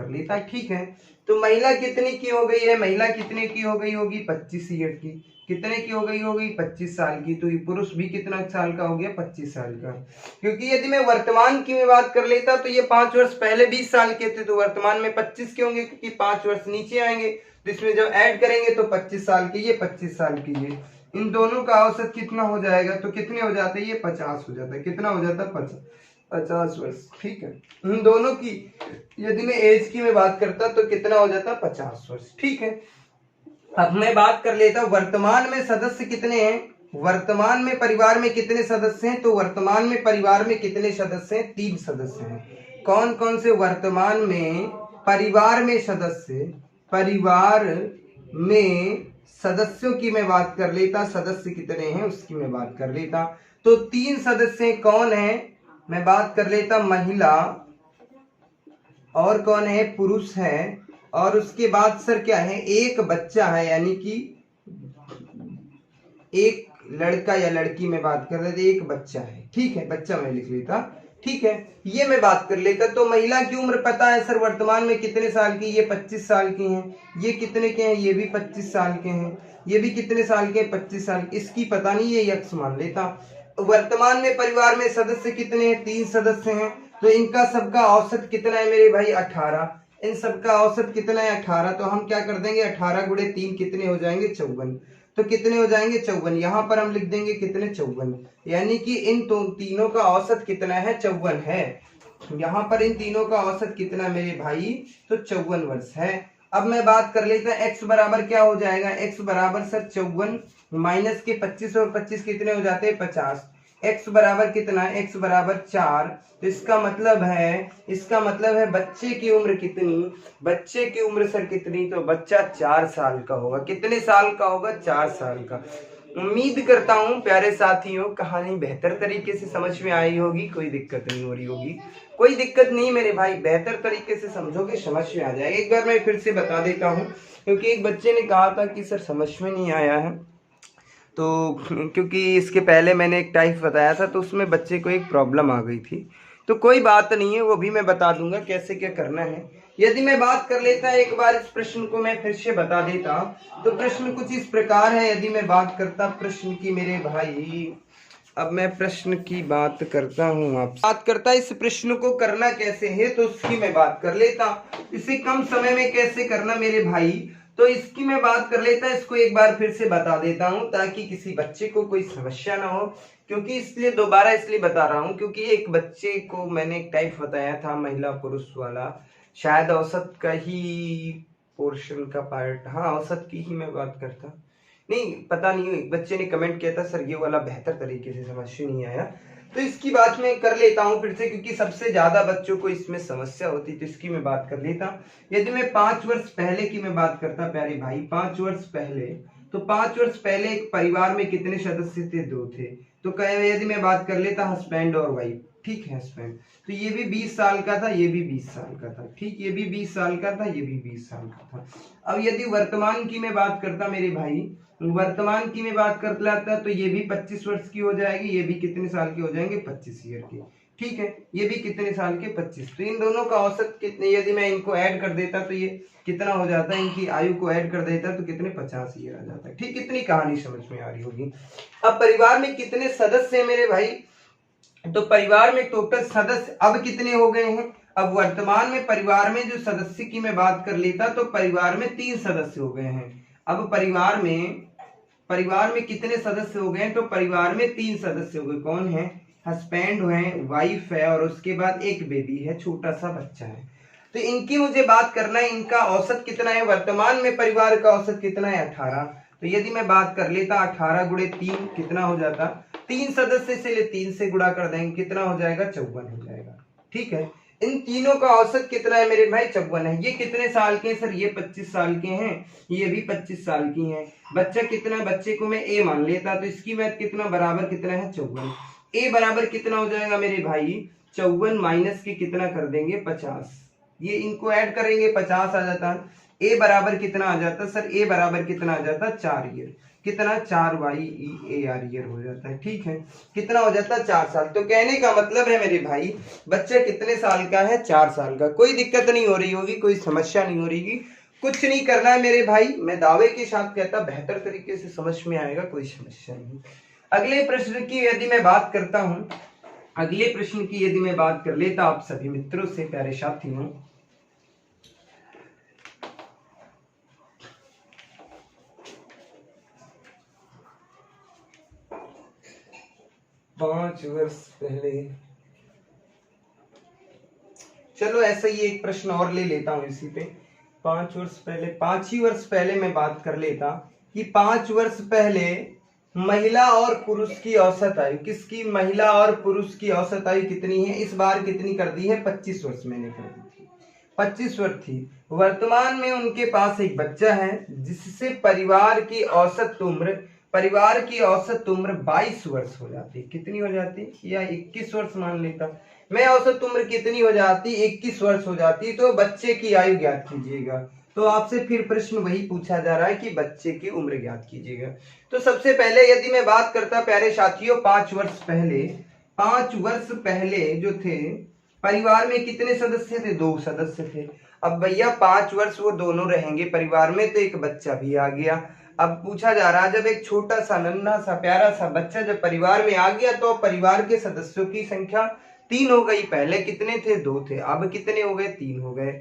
लेता, ठीक है। तो महिला कितने की हो गई है? महिला कितने की हो गई होगी? 25 ईयर की। कितने की हो गई होगी? 25 साल की। तो ये पुरुष भी कितना साल का हो गया? 25 साल का। क्योंकि यदि मैं वर्तमान की मैं बात कर लेता तो ये 5 वर्ष पहले 20 साल के थे तो वर्तमान में 25 के होंगे, क्योंकि 5 वर्ष नीचे आएंगे तो इसमें जब ऐड करेंगे तो 25 साल के, ये 25 साल की, ये इन दोनों का औसत कितना हो जाएगा? तो कितने हो जाते हैं? ये 50 हो जाता है। कितना हो जाता है? 50 वर्ष। ठीक है, इन दोनों की यदि मैं एज की मैं बात करता तो कितना हो जाता? 50 वर्ष। ठीक है, अब मैं बात कर लेता हूं वर्तमान में सदस्य कितने हैं। वर्तमान में परिवार में कितने सदस्य हैं? तो वर्तमान में परिवार में कितने सदस्य हैं? 3 सदस्य हैं। कौन कौन से वर्तमान में परिवार में सदस्यों की मैं बात कर लेता, सदस्य कितने हैं उसकी मैं बात कर लेता। तो 3 सदस्य कौन है? मैं बात कर लेता महिला, और कौन है? पुरुष है, और उसके बाद सर क्या है? एक बच्चा है, यानी कि एक लड़का या लड़की में बात कर लेते, एक बच्चा है। ठीक है, बच्चा मैं लिख लेता। ठीक है, ये मैं बात कर लेता। तो महिला की उम्र पता है सर वर्तमान में कितने साल की? ये 25 साल की हैं। ये कितने के हैं? ये भी 25 साल के हैं। ये भी कितने साल के? 25 साल। इसकी पता नहीं, ये यक्ष मान लेता। वर्तमान में परिवार में सदस्य कितने हैं? 3 सदस्य हैं। तो इनका सबका औसत कितना है मेरे भाई? 18। इन सबका औसत कितना है? 18। तो हम क्या कर देंगे? 18 गुणे 3 कितने हो जाएंगे? 54। तो कितने हो जाएंगे? 54। यहाँ पर हम लिख देंगे कितने? 54। यानी कि इन तीनों का औसत कितना है? 54 है। यहाँ पर इन तीनों का औसत कितना मेरे भाई? तो 54 वर्ष है। अब मैं बात कर लेता हूँ x बराबर क्या हो जाएगा? x बराबर सर 54 माइनस के 25 और 25 कितने हो जाते हैं? 50। x बराबर कितना है, x बराबर 4। तो इसका मतलब है बच्चे की उम्र कितनी, बच्चे की उम्र सर कितनी, तो बच्चा 4 साल का होगा। कितने साल का होगा, 4 साल का। उम्मीद करता हूँ प्यारे साथियों कहानी बेहतर तरीके से समझ में आई होगी, कोई दिक्कत नहीं हो रही होगी। कोई दिक्कत नहीं मेरे भाई, बेहतर तरीके से समझोगे समझ में आ जाएगा। एक बार मैं फिर से बता देता हूँ, क्योंकि एक बच्चे ने कहा था कि सर समझ में नहीं आया है, तो क्योंकि इसके पहले मैंने एक टाइप बताया था तो उसमें बच्चे को एक प्रॉब्लम आ गई थी। तो कोई बात नहीं है, वो भी मैं बता दूंगा कैसे क्या करना है। यदि मैं बात कर लेता एक बार इस प्रश्न को मैं फिर से बता देता, तो प्रश्न कुछ इस प्रकार है। यदि मैं बात करता प्रश्न की मेरे भाई, अब मैं प्रश्न की बात करता हूँ, आप बात करता इस प्रश्न को करना कैसे है तो उसकी मैं बात कर लेता। इसे कम समय में कैसे करना मेरे भाई, तो इसकी मैं बात कर लेता। इसको एक बार फिर से बता देता हूँ ताकि किसी बच्चे को कोई समस्या ना हो, क्योंकि इसलिए दोबारा इसलिए बता रहा हूँ क्योंकि एक बच्चे को मैंने एक टाइप बताया था महिला पुरुष वाला, शायद औसत का ही पोर्शन का पार्ट, हाँ औसत की ही मैं बात करता, नहीं पता नहीं, एक बच्चे ने कमेंट किया था सर ये वाला बेहतर तरीके से समझ में नहीं आया, तो इसकी बात मैं कर लेता हूँ फिर से, क्योंकि सबसे ज्यादा बच्चों को इसमें समस्या होती, तो इसकी मैं बात कर लेता। यदि मैं 5 वर्ष पहले की मैं बात करता प्यारे भाई, 5 वर्ष पहले, तो 5 वर्ष पहले एक परिवार में कितने सदस्य थे, 2 थे। तो यदि मैं बात कर लेता हस्बैंड और वाइफ, ठीक है हस्बैंड, तो ये भी 20 साल का था, ये भी 20 साल का था, ठीक, ये भी 20 साल का था, ये भी 20 साल का था। अब यदि वर्तमान की मैं बात करता मेरे भाई, वर्तमान की मैं बात कर लेता, तो ये भी 25 वर्ष की हो जाएगी, ये भी कितने साल के हो जाएंगे, 25 ईयर के, ठीक है, ये भी कितने साल के, 25। तो इन दोनों का औसत कितने, यदि मैं इनको ऐड कर देता तो ये कितना हो जाता है, इनकी आयु को ऐड कर देता तो कितने, 50 ईयर आ जाता है। ठीक, कितनी कहानी समझ में आ रही होगी। अब परिवार में कितने सदस्य हैं मेरे भाई, तो परिवार में टोटल सदस्य अब कितने हो गए हैं। अब वर्तमान में परिवार में जो सदस्य की मैं बात कर लेता तो परिवार में 3 सदस्य हो गए हैं। अब परिवार में कितने सदस्य हो गए, तो परिवार में 3 सदस्य हो गए। कौन है, हस्बैंड है, वाइफ है, और उसके बाद एक बेबी है, छोटा सा बच्चा है। तो इनकी मुझे बात करना है, इनका औसत कितना है, वर्तमान में परिवार का औसत कितना है, 18। तो यदि मैं बात कर लेता 18 गुणे 3 कितना हो जाता, 3 सदस्य से 3 से गुणा कर देंगे, कितना हो जाएगा, 54 हो जाएगा। ठीक है, इन तीनों का औसत कितना है मेरे भाई, 54 है। ये कितने साल के हैं सर, ये 25 साल के हैं, ये भी 25 साल की हैं। बच्चा कितना, बच्चे को मैं ए मान लेता, तो इसकी मैथ कितना बराबर कितना है, 54। ए बराबर कितना हो जाएगा मेरे भाई, 54 माइनस के कितना कर देंगे, 50। ये इनको ऐड करेंगे, 50 आ जाता। ए बराबर कितना आ जाता सर, ए बराबर कितना आ जाता, 4 ईयर, कितना, 4 ईयर हो जाता है। ठीक है, कितना हो जाता है, 4 साल। तो कहने का मतलब है मेरे भाई, बच्चा कितने साल का है, 4 साल का। कोई दिक्कत नहीं हो रही होगी, कोई समस्या नहीं हो रही, कुछ नहीं करना है मेरे भाई, मैं दावे के साथ कहता बेहतर तरीके से समझ में आएगा, कोई समस्या नहीं। अगले प्रश्न की यदि मैं बात करता हूं, अगले प्रश्न की यदि मैं बात कर लेता आप सभी मित्रों से, प्यारे साथियों, पांच वर्ष पहले, चलो ऐसा ही एक प्रश्न और ले लेता हूं इसी पे। 5 वर्ष पहले, 5 ही वर्ष पहले मैं बात कर लेता कि 5 वर्ष पहले महिला और पुरुष की औसत आयु, किसकी, महिला और पुरुष की औसत आयु कितनी है, इस बार कितनी कर दी है, 25 वर्ष मैंने कर दी थी, 25 वर्ष थी। वर्तमान में उनके पास एक बच्चा है जिससे परिवार की औसत उम्र 22 वर्ष हो जाती। कितनी हो जाती, या 21 वर्ष मान लेता मैं, औसत उम्र कितनी हो जाती, 21 वर्ष हो जाती। तो बच्चे की आयु ज्ञात कीजिएगा। तो आपसे फिर प्रश्न वही पूछा जा रहा है कि बच्चे की उम्र ज्ञात कीजिएगा। तो सबसे पहले यदि मैं बात करता प्यारे साथियों, 5 वर्ष पहले जो थे परिवार में कितने सदस्य थे, 2 सदस्य थे। अब भैया 5 वर्ष वो दोनों रहेंगे परिवार में, तो एक बच्चा भी आ गया। अब पूछा जा रहा है, जब एक छोटा सा नन्हा सा प्यारा सा बच्चा जब परिवार में आ गया तो परिवार के सदस्यों की संख्या 3 हो गई। पहले कितने थे, 2 थे, अब कितने हो गए, 3 हो गए।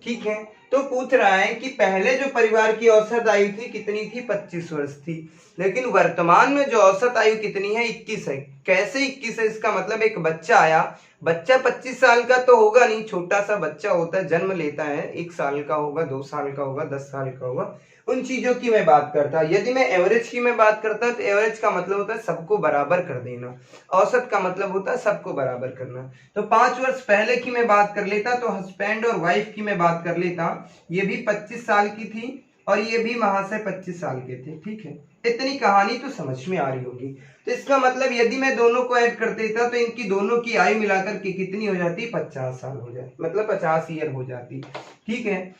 ठीक है, तो पूछ रहा है कि पहले जो परिवार की औसत आयु थी कितनी थी, 25 वर्ष थी, लेकिन वर्तमान में जो औसत आयु कितनी है, 21 है। कैसे 21 है, इसका मतलब एक बच्चा आया, बच्चा 25 साल का तो होगा नहीं, छोटा सा बच्चा होता है, जन्म लेता है, 1 साल का होगा, 2 साल का होगा, 10 साल का होगा, उन चीजों की मैं बात करता। यदि मैं एवरेज की मैं बात करता तो एवरेज का मतलब होता है सबको बराबर कर देना, औसत का मतलब होता है सबको बराबर करना। तो 5 वर्ष पहले की मैं बात कर लेता, तो हस्बैंड और वाइफ की मैं बात कर लेता, ये भी 25 साल की थी और ये भी वहां से 25 साल के थे, ठीक है। इतनी कहानी तो समझ में आ रही होगी। तो इसका मतलब यदि मैं दोनों को ऐड कर देता तो इनकी दोनों की आयु मिलाकर के कितनी हो जाती, 50 साल हो जाती, मतलब 50 ईयर हो जाती, ठीक है।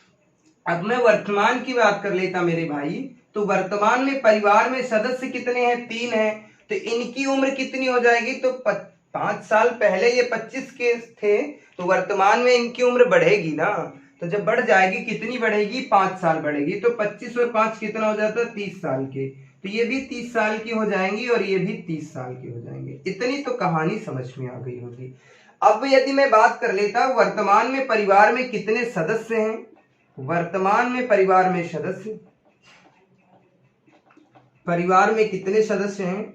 अब मैं वर्तमान की बात कर लेता मेरे भाई, तो वर्तमान में परिवार में सदस्य कितने हैं, 3 हैं, तो इनकी उम्र कितनी हो जाएगी, तो 5 साल पहले ये 25 के थे, तो वर्तमान में इनकी उम्र बढ़ेगी ना, तो जब बढ़ जाएगी कितनी बढ़ेगी, 5 साल बढ़ेगी, तो 25 और 5 कितना हो जाता है, 30 साल के, तो ये भी 30 साल की हो जाएंगी और ये भी 30 साल की हो जाएंगे। इतनी तो कहानी समझ में आ गई होगी। अब यदि मैं बात कर लेता वर्तमान में परिवार में कितने सदस्य हैं, वर्तमान में परिवार में सदस्य, परिवार में कितने सदस्य हैं,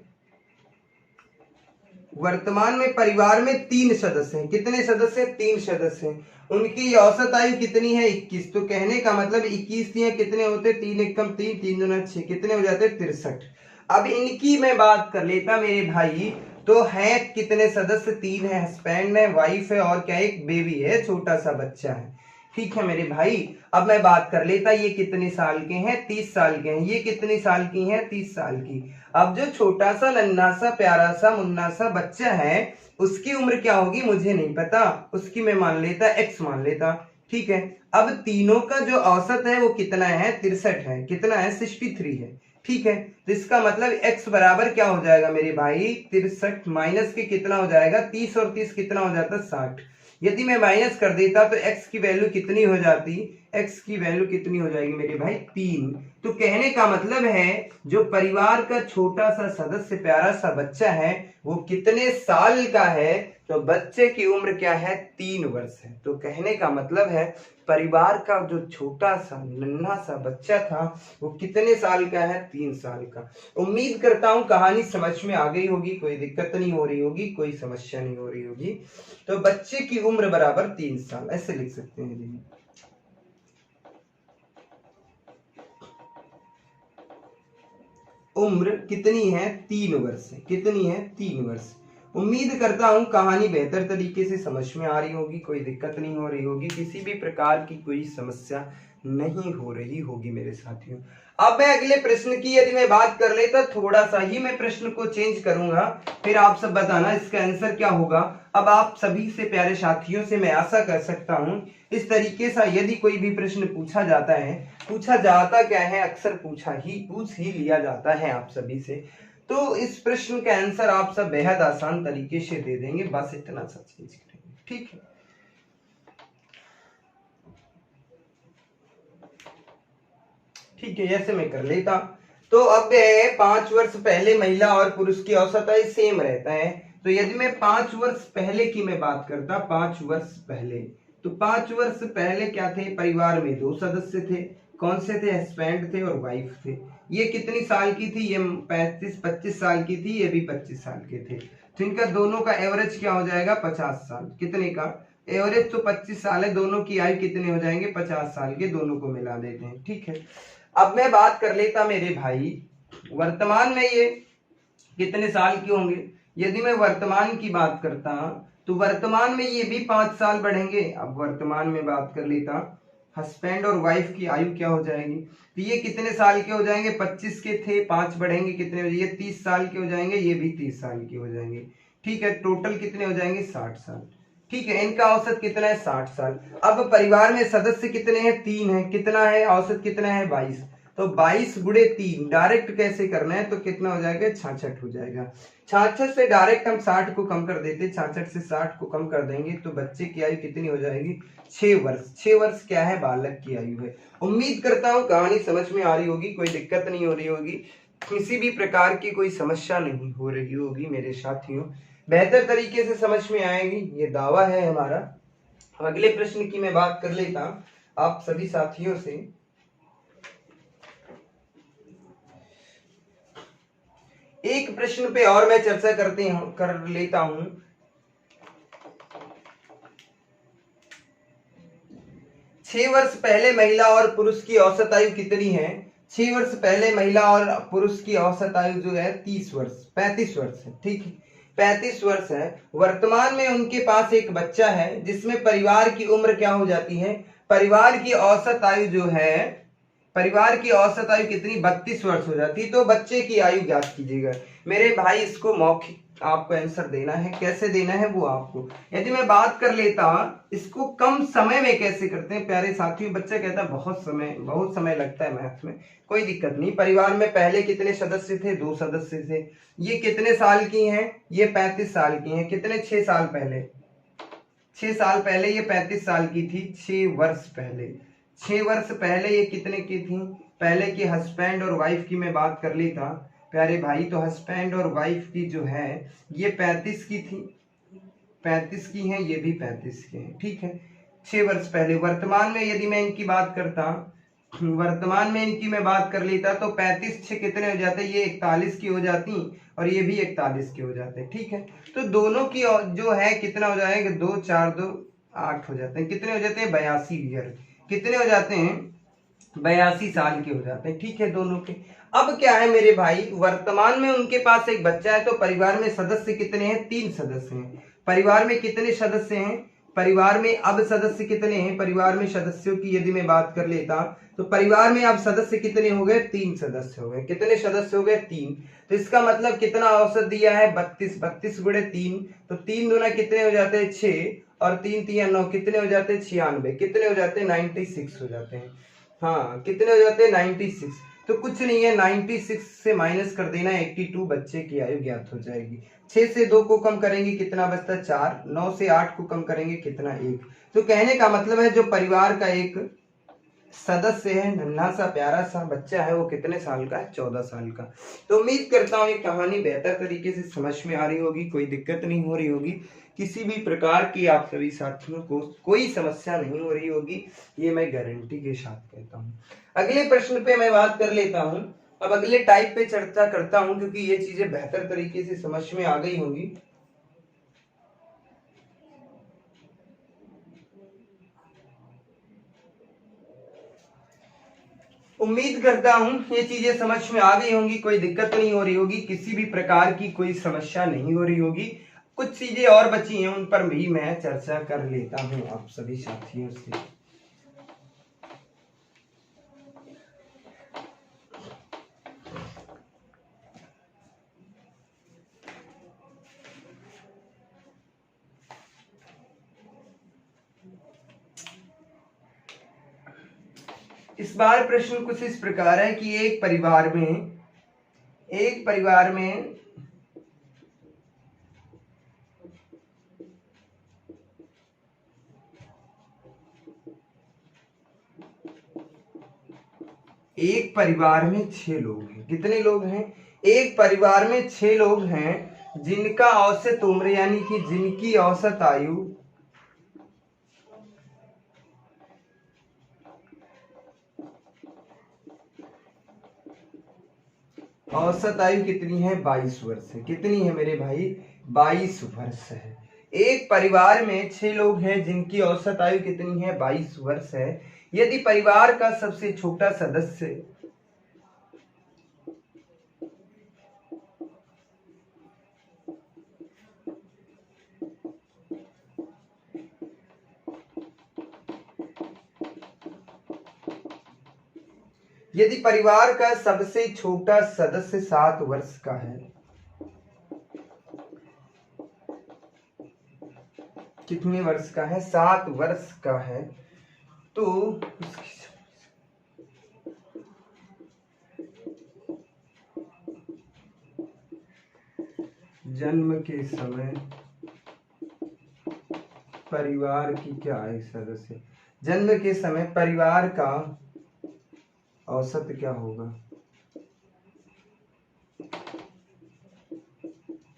वर्तमान में परिवार में 3 सदस्य हैं, कितने सदस्य, 3 सदस्य हैं, उनकी औसत आयु कितनी है, 21। तो कहने का मतलब 21 दिए कितने होते, 3 एकम 3, 3 दूना 6, कितने हो जाते, 63। अब इनकी मैं बात कर लेता मेरे भाई, तो है कितने सदस्य, 3 है, हस्बैंड है, वाइफ है और क्या, एक बेबी है, छोटा सा बच्चा है, ठीक है मेरे भाई। अब मैं बात कर लेता ये कितने साल के हैं, 30 साल के हैं, ये कितनी साल की हैं, 30 साल की। अब जो छोटा सा नन्हा सा प्यारा सा मुन्ना सा बच्चा है उसकी उम्र क्या होगी मुझे नहीं पता, उसकी मैं मान लेता एक्स मान लेता, ठीक है। अब तीनों का जो औसत है वो कितना है, 63 है, कितना है, 63 है, ठीक है। तो इसका मतलब x बराबर क्या हो जाएगा मेरे भाई, 63 माइनस के कितना हो जाएगा, 30 और 30 कितना हो जाता, 60। यदि मैं माइनस कर देता तो x की वैल्यू कितनी हो जाती, x की वैल्यू कितनी हो जाएगी मेरे भाई, 3। तो कहने का मतलब है जो परिवार का छोटा सा सदस्य प्यारा सा बच्चा है वो कितने साल का है, तो बच्चे की उम्र क्या है, 3 वर्ष है। तो कहने का मतलब है परिवार का जो छोटा सा नन्हा सा बच्चा था वो कितने साल का है, 3 साल का। उम्मीद करता हूं कहानी समझ में आ गई होगी, कोई दिक्कत नहीं हो रही होगी, कोई समस्या नहीं हो रही होगी। तो बच्चे की उम्र बराबर 3 साल, ऐसे लिख सकते हैं जी। उम्र कितनी है, 3 वर्ष है, कितनी है, 3 वर्ष। उम्मीद करता हूं कहानी बेहतर तरीके से समझ में आ रही होगी, कोई दिक्कत नहीं हो रही होगी, किसी भी प्रकार की कोई समस्या नहीं हो रही होगी मेरे साथियों। अब मैं अगले प्रश्न की यदि मैं बात कर लेता, थोड़ा सा ही मैं प्रश्न को चेंज करूंगा, फिर आप सब बताना इसका आंसर क्या होगा। अब आप सभी से प्यारे साथियों से मैं आशा कर सकता हूं इस तरीके से यदि कोई भी प्रश्न पूछा जाता है, पूछा जाता क्या है, अक्सर पूछ ही लिया जाता है आप सभी से, तो इस प्रश्न का आंसर आप सब बेहद आसान तरीके से दे देंगे, बस इतना सा चीज करेंगे, ठीक है। ठीक है, ऐसे मैं कर लेता। तो अब 5 वर्ष पहले महिला और पुरुष की औसत आयु सेम रहता है, तो यदि मैं 5 वर्ष पहले की मैं बात करता, 5 वर्ष पहले, तो 5 वर्ष पहले क्या थे, परिवार में 2 सदस्य थे, कौन से थे, हस्बैंड थे और वाइफ थे। ये कितनी साल की थी, ये 25 साल की थी, ये भी 25 साल के थे, तो इनका दोनों का एवरेज क्या हो जाएगा, 50 साल। कितने का एवरेज, तो 25 साल है, दोनों की आयु कितने हो जाएंगे, 50 साल के, दोनों को मिला देते हैं, ठीक है। अब मैं बात कर लेता मेरे भाई वर्तमान में ये कितने साल के होंगे, यदि मैं वर्तमान की बात करता तो वर्तमान में ये भी 5 साल बढ़ेंगे। अब वर्तमान में बात कर लेता, हस्बैंड और वाइफ की आयु क्या हो जाएगी, तो ये कितने साल के हो जाएंगे, 25 के थे, 5 बढ़ेंगे कितने, ये 30 साल के हो जाएंगे, ये भी 30 साल के हो जाएंगे, ठीक है। टोटल कितने हो जाएंगे, 60 साल, ठीक है। इनका औसत कितना है, 60 साल। अब परिवार में सदस्य कितने हैं, 3 है, कितना है औसत, कितना है, 22। तो 22 गुणे 3 डायरेक्ट कैसे करना है, तो कितना हो जाएगा, 66 हो जाएगा। 66 से डायरेक्ट हम 60 को कम कर देते, 66 से 60 को कम कर देंगे तो बच्चे की आयु कितनी हो जाएगी, 6 वर्ष। 6 वर्ष क्या है, बालक की आयु है। उम्मीद करता हूँ कहानी समझ में आ रही होगी, कोई दिक्कत नहीं हो रही होगी, किसी भी प्रकार की कोई समस्या नहीं हो रही होगी मेरे साथियों, बेहतर तरीके से समझ में आएगी, ये दावा है हमारा। अगले प्रश्न की मैं बात कर लेता। आप सभी साथियों से एक प्रश्न पे और मैं चर्चा कर लेता हूं। 6 वर्ष पहले महिला और पुरुष की औसत आयु कितनी है? 6 वर्ष पहले महिला और पुरुष की औसत आयु जो है 35 वर्ष है। ठीक है, 35 वर्ष है। वर्तमान में उनके पास एक बच्चा है जिसमें परिवार की उम्र क्या हो जाती है? परिवार की औसत आयु जो है, परिवार की औसत आयु कितनी? 32 वर्ष हो जाती। तो बच्चे की आयु ज्ञात कीजिएगा। मेरे भाई इसको मौखिक आपको आंसर देना है। कैसे देना है वो आपको, यदि मैं बात कर लेता इसको कम समय में कैसे करते हैं प्यारे साथियों। बच्चा कहता है बहुत समय लगता है मैथ में। कोई दिक्कत नहीं। परिवार में पहले कितने सदस्य थे? 2 सदस्य थे। ये कितने साल की हैं? ये 35 साल की हैं। कितने? 6 साल पहले। 6 साल पहले ये 35 साल की थी। 6 वर्ष पहले, 6 वर्ष पहले ये कितने की थी? पहले की हस्बैंड और वाइफ की मैं बात कर लेता प्यारे भाई, तो हस्बैंड और वाइफ की जो है ये 35 की थी, 35 की है, ये भी 35 के हैं। ठीक है, 6 वर्ष पहले। वर्तमान में यदि मैं इनकी बात करता, वर्तमान में इनकी मैं बात कर लेता तो 35 6 कितने हो जाते? ये 41 की हो जाती और ये भी 41 के हो जाते। ठीक है, तो दोनों की जो है कितना हो जाएगा? 2 4 2 8 हो जाते हैं। कितने हो जाते हैं? 82 ईयर। कितने हो जाते हैं? 82 साल के हो जाते हैं। ठीक है, दोनों के। अब क्या है मेरे भाई, वर्तमान में उनके पास एक बच्चा है, तो परिवार में सदस्य कितने हैं? 3 सदस्य हैं। परिवार में कितने सदस्य हैं? परिवार में अब सदस्य कितने हैं? परिवार में सदस्यों की यदि मैं बात कर लेता तो परिवार में अब सदस्य कितने हो गए? 3 सदस्य हो गए। कितने सदस्य हो गए? 3। तो इसका मतलब कितना औसत दिया है? 32। 32 गुणे 3, तो 3 दूना कितने हो जाते हैं? 6, और 3 3 9 कितने हो जाते हैं? 96। कितने हो जाते हैं? 96 हो जाते हैं। हाँ, कितने हो जाते हैं? 96। तो कुछ नहीं है, 96 से माइनस कर देना, 82 बच्चे की आयु ज्ञात हो जाएगी। 6 से 2 को कम करेंगे कितना बचता है? 4। 9 से 8 को कम करेंगे कितना? 1। तो कहने का मतलब है जो परिवार का एक सदस्य है, नन्हा सा प्यारा सा बच्चा है, वो कितने साल का है? 14 साल का। तो उम्मीद करता हूँ ये कहानी बेहतर तरीके से समझ में आ रही होगी, कोई दिक्कत नहीं हो रही होगी, किसी भी प्रकार की आप सभी साथियों को कोई समस्या नहीं हो रही होगी, ये मैं गारंटी के साथ कहता हूँ। अगले प्रश्न पे मैं बात कर लेता हूँ। अब अगले टाइप पे चर्चा करता हूँ क्योंकि ये चीजें बेहतर तरीके से समझ में आ गई होंगी। उम्मीद करता हूं ये चीजें समझ में आ गई होंगी, कोई दिक्कत नहीं हो रही होगी, किसी भी प्रकार की कोई समस्या नहीं हो रही होगी। कुछ चीजें और बची हैं, उन पर भी मैं चर्चा कर लेता हूं आप सभी साथियों से। इस बार प्रश्न कुछ इस प्रकार है कि एक परिवार में एक परिवार में 6 लोग हैं। कितने लोग हैं? एक परिवार में 6 लोग हैं जिनका औसत उम्र यानी कि जिनकी औसत आयु कितनी है? 22 वर्ष है। कितनी है मेरे भाई? 22 वर्ष है। एक परिवार में 6 लोग हैं जिनकी औसत आयु कितनी है? 22 वर्ष है। यदि परिवार का सबसे छोटा सदस्य यदि परिवार का सबसे छोटा सदस्य 7 वर्ष का है, कितने वर्ष का है? 7 वर्ष का है, तो जन्म के समय परिवार की क्या आयु सदस्य, जन्म के समय परिवार का औसत क्या होगा?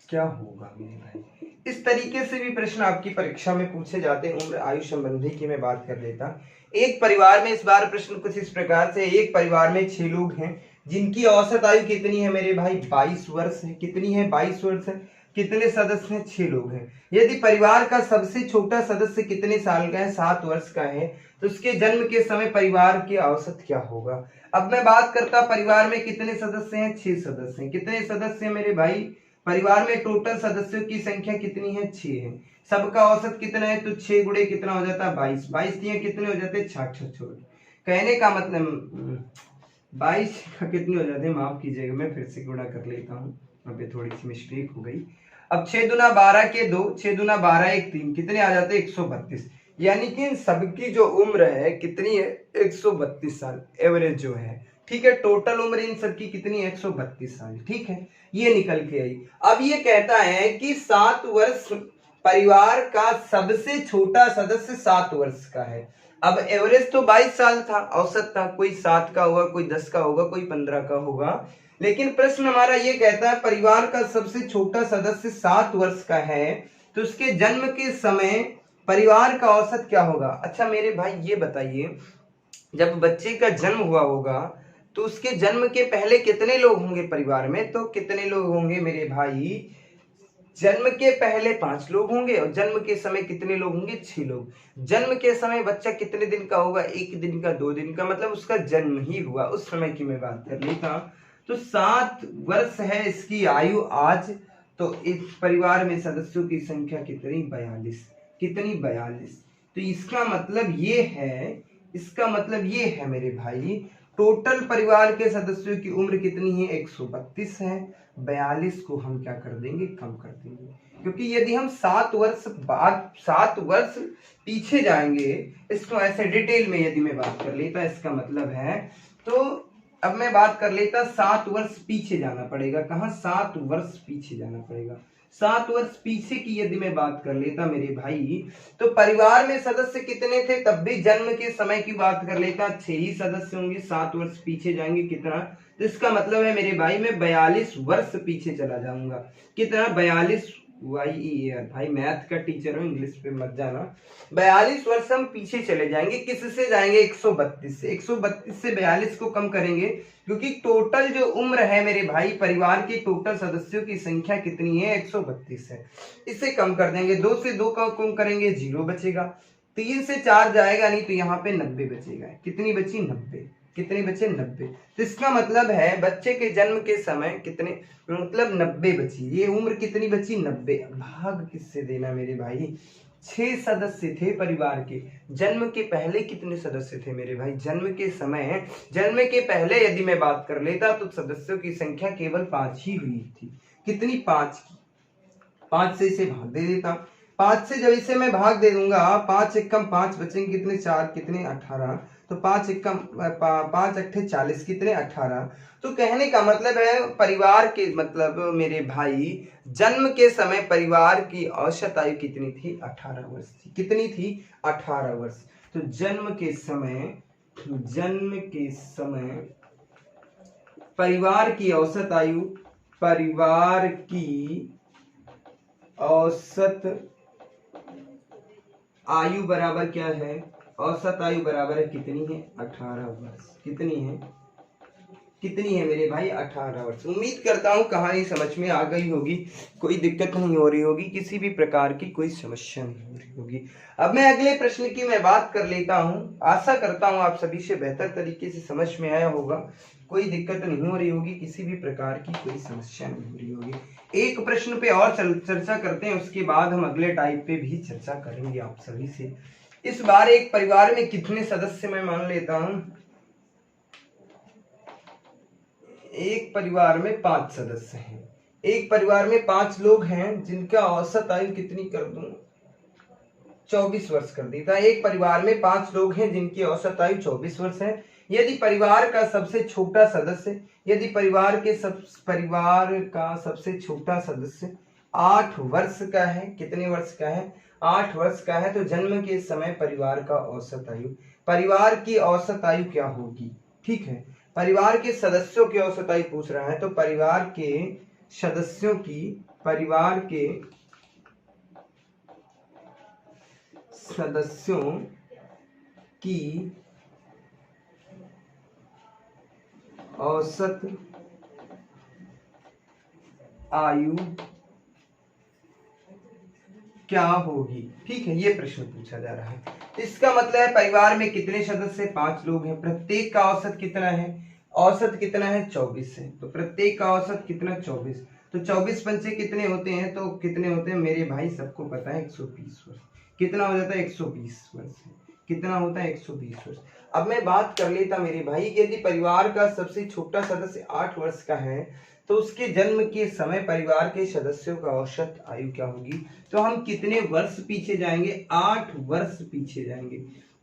क्या होगा मेरे भाई? इस इस तरीके से भी प्रश्न आपकी परीक्षा में पूछे जाते हैं उम्र आयु संबंधी की मैं बात कर लेता। एक परिवार में इस बार प्रश्न कुछ इस प्रकार से, एक परिवार में 6 लोग हैं जिनकी औसत आयु कितनी है मेरे भाई 22 वर्ष है। कितनी है 22 वर्ष है। कितने सदस्य हैं 6 लोग हैं। यदि परिवार का सबसे छोटा सदस्य कितने साल का है 7 वर्ष का है तो उसके जन्म के समय परिवार की औसत क्या होगा। अब मैं बात करता परिवार में कितने सदस्य हैं 6 सदस्य हैं। कितने सदस्य हैं मेरे भाई परिवार में टोटल सदस्यों की संख्या कितनी है 6 है। सबका औसत कितना है तो 6 गुणे कितना हो जाता है 22। 22 दिए कितने हो जाते हैं 66। कहने का मतलब 22 कितने हो जाते हैं, माफ कीजिएगा मैं फिर से गुणा कर लेता हूँ, यहाँ पे थोड़ी सी मिस्टेक हो गई। अब 6 दूना 12 के 2, 6 दूना 12 एक 3, कितने आ जाते हैं 132। यानी कि इन सबकी जो उम्र है कितनी है 132 साल एवरेज जो है। ठीक है, टोटल उम्र इन सबकी कितनी है 132 साल। ठीक है, ये निकल के आई। अब ये कहता है कि 7 वर्ष परिवार का सबसे छोटा सदस्य 7 वर्ष का है। अब एवरेज तो 22 साल था, औसत था, कोई 7 का होगा, कोई 10 का होगा, कोई 15 का होगा, लेकिन प्रश्न हमारा ये कहता है परिवार का सबसे छोटा सदस्य 7 वर्ष का है तो उसके जन्म के समय परिवार का औसत क्या होगा। अच्छा मेरे भाई ये बताइए, जब बच्चे का जन्म हुआ होगा तो उसके जन्म के पहले कितने लोग होंगे परिवार में, तो कितने लोग होंगे मेरे भाई, जन्म के पहले 5 लोग होंगे और जन्म के समय कितने लोग होंगे 6 लोग। जन्म के समय बच्चा कितने दिन का होगा, 1 दिन का, 2 दिन का, मतलब उसका जन्म ही हुआ उस समय की मैं बात कर लेता। तो 7 वर्ष है इसकी आयु आज, तो इस परिवार में सदस्यों की संख्या कितनी 42। कितनी 42। तो इसका मतलब ये है, इसका मतलब ये है मेरे भाई टोटल परिवार के सदस्यों की उम्र कितनी है 132 है। 42 को हम क्या कर देंगे कम कर देंगे, क्योंकि यदि हम 7 वर्ष बाद 7 वर्ष पीछे जाएंगे, इसको ऐसे डिटेल में यदि मैं बात कर लेता इसका मतलब है, तो अब मैं बात कर लेता 7 वर्ष पीछे जाना पड़ेगा। कहाँ 7 वर्ष पीछे जाना पड़ेगा। 7 वर्ष पीछे की यदि मैं बात कर लेता मेरे भाई, तो परिवार में सदस्य कितने थे, तब भी जन्म के समय की बात कर लेता 6 ही सदस्य होंगे। 7 वर्ष पीछे जाएंगे कितना, तो इसका मतलब है मेरे भाई मैं 42 वर्ष पीछे चला जाऊंगा। कितना 42 YEAR, भाई मैथ का टीचर हूँ, इंग्लिश पे मत जाना। 42 वर्ष हम पीछे चले जाएंगे, किससे जाएंगे 132 से। 132 से 42 को कम करेंगे, क्योंकि टोटल जो उम्र है मेरे भाई परिवार के टोटल सदस्यों की संख्या कितनी है 132 है। इसे कम कर देंगे, 2 से 2 का कम करेंगे 0 बचेगा, 3 से 4 जाएगा नहीं तो यहाँ पे 90 बचेगा। कितनी बची 90। कितनी बचे 90। तो इसका मतलब है बच्चे के जन्म के समय कितने, मतलब 90 बची। ये उम्र कितनी बची 90। भाग किससे देना मेरे भाई, 6 सदस्य थे परिवार के। जन्म के पहले कितने सदस्य थे मेरे भाई, जन्म के समय, जन्म के पहले यदि मैं बात कर लेता तो सदस्यों की संख्या केवल 5 ही हुई थी। कितनी 5 की। 5 से इसे भाग दे देता। 5 से जब इसे मैं भाग दे दूंगा, 5 एकम 5 बचेंगे कितने 4, कितने 18, तो 5 एकम 5 अट्ठे 40, कितने 18। तो कहने का मतलब है परिवार के, मतलब मेरे भाई जन्म के समय परिवार की औसत आयु कितनी थी 18 वर्ष थी। कितनी थी 18 वर्ष। तो जन्म के समय परिवार की औसत आयु, परिवार की औसत आयु बराबर क्या है, औसत आयु बराबर है कितनी है 18 वर्ष। कितनी है, कितनी है मेरे भाई 18 वर्ष। उम्मीद करता हूँ कहानी समझ में आ गई होगी, कोई दिक्कत नहीं हो रही होगी, किसी भी प्रकार की कोई समस्या नहीं हो रही होगी। अब मैं अगले प्रश्न की मैं बात कर लेता हूँ। आशा करता हूँ आप सभी से बेहतर तरीके से समझ में आया होगा, कोई दिक्कत नहीं हो रही होगी, किसी भी प्रकार की कोई समस्या नहीं हो रही होगी। एक प्रश्न पे और चर्चा करते हैं, उसके बाद हम अगले टाइप पे भी चर्चा करेंगे आप सभी से। इस बार एक परिवार में कितने सदस्य मैं मान लेता हूं, एक परिवार में 5 सदस्य हैं। एक परिवार में 5 लोग हैं जिनका औसत आयु कितनी कर दूं 24 वर्ष कर देता। एक परिवार में 5 लोग हैं जिनकी औसत आयु 24 वर्ष है। यदि परिवार का सबसे छोटा सदस्य, यदि परिवार का सबसे छोटा सदस्य 8 वर्ष का है, कितने वर्ष का है 8 वर्ष का है, तो जन्म के समय परिवार का औसत आयु, परिवार की औसत आयु क्या होगी। ठीक है, परिवार के सदस्यों की औसत आयु पूछ रहा है, तो परिवार के सदस्यों की, परिवार के सदस्यों की औसत आयु क्या होगी। ठीक है, ये प्रश्न पूछा जा रहा है। इसका मतलब है परिवार में कितने सदस्य, 5 लोग हैं, प्रत्येक का औसत कितना है, औसत कितना है 24 है, तो प्रत्येक का औसत कितना 24, तो 24 पंचे कितने होते हैं, तो कितने होते हैं मेरे भाई सबको पता है 120 वर्ष। कितना हो जाता है 120 वर्ष, कितना होता है 120 वर्ष। अब मैं बात कर लेता मेरे भाई, यदि परिवार का सबसे छोटा सदस्य 8 वर्ष का है तो उसके जन्म के समय परिवार के सदस्यों का औसत आयु क्या होगी। तो हम कितने वर्ष पीछे जाएंगे, 8 वर्ष पीछे जाएंगे।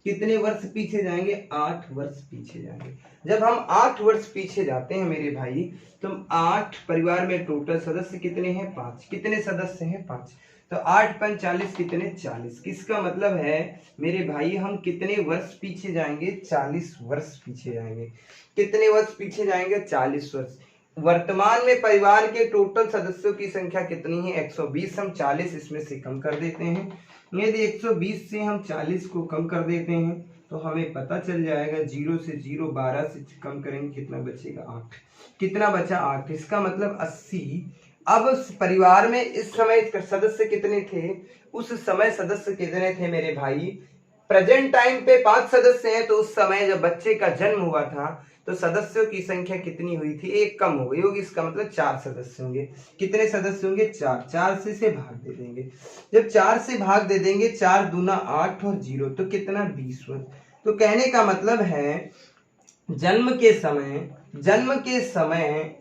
कितने वर्ष पीछे जाएंगे, 8 वर्ष पीछे जाएंगे। जब हम 8 वर्ष पीछे जाते हैं मेरे भाई, तो 8 परिवार में टोटल सदस्य कितने हैं, 5। कितने सदस्य हैं, 5। तो 8 पंच 40, कितने 40। किसका मतलब है मेरे भाई हम कितने वर्ष पीछे जाएंगे, 40 वर्ष पीछे जाएंगे। कितने वर्ष पीछे जाएंगे, 40 वर्ष। वर्तमान में परिवार के टोटल सदस्यों की संख्या कितनी है, 120। हम 40 इसमें से कम कर देते हैं। यदि 120 से हम 40 को कम कर देते हैं तो हमें पता चल जाएगा 0 से 0, 12 से कम करेंगे कितना बचेगा, 8। कितना बचा, 8। इसका मतलब 80। अब परिवार में इस समय सदस्य कितने थे, उस समय सदस्य कितने थे मेरे भाई, प्रेजेंट टाइम पे 5 सदस्य हैं, तो उस समय जब बच्चे का जन्म हुआ था तो सदस्यों की संख्या कितनी हुई थी, 1 कम हो गई होगी। इसका मतलब 4 सदस्य होंगे। कितने सदस्य होंगे, 4। 4 से भाग दे देंगे। जब 4 से भाग दे देंगे, 4 दूना 8 और 0 तो कितना 20 वर्ष। तो कहने का मतलब है जन्म के समय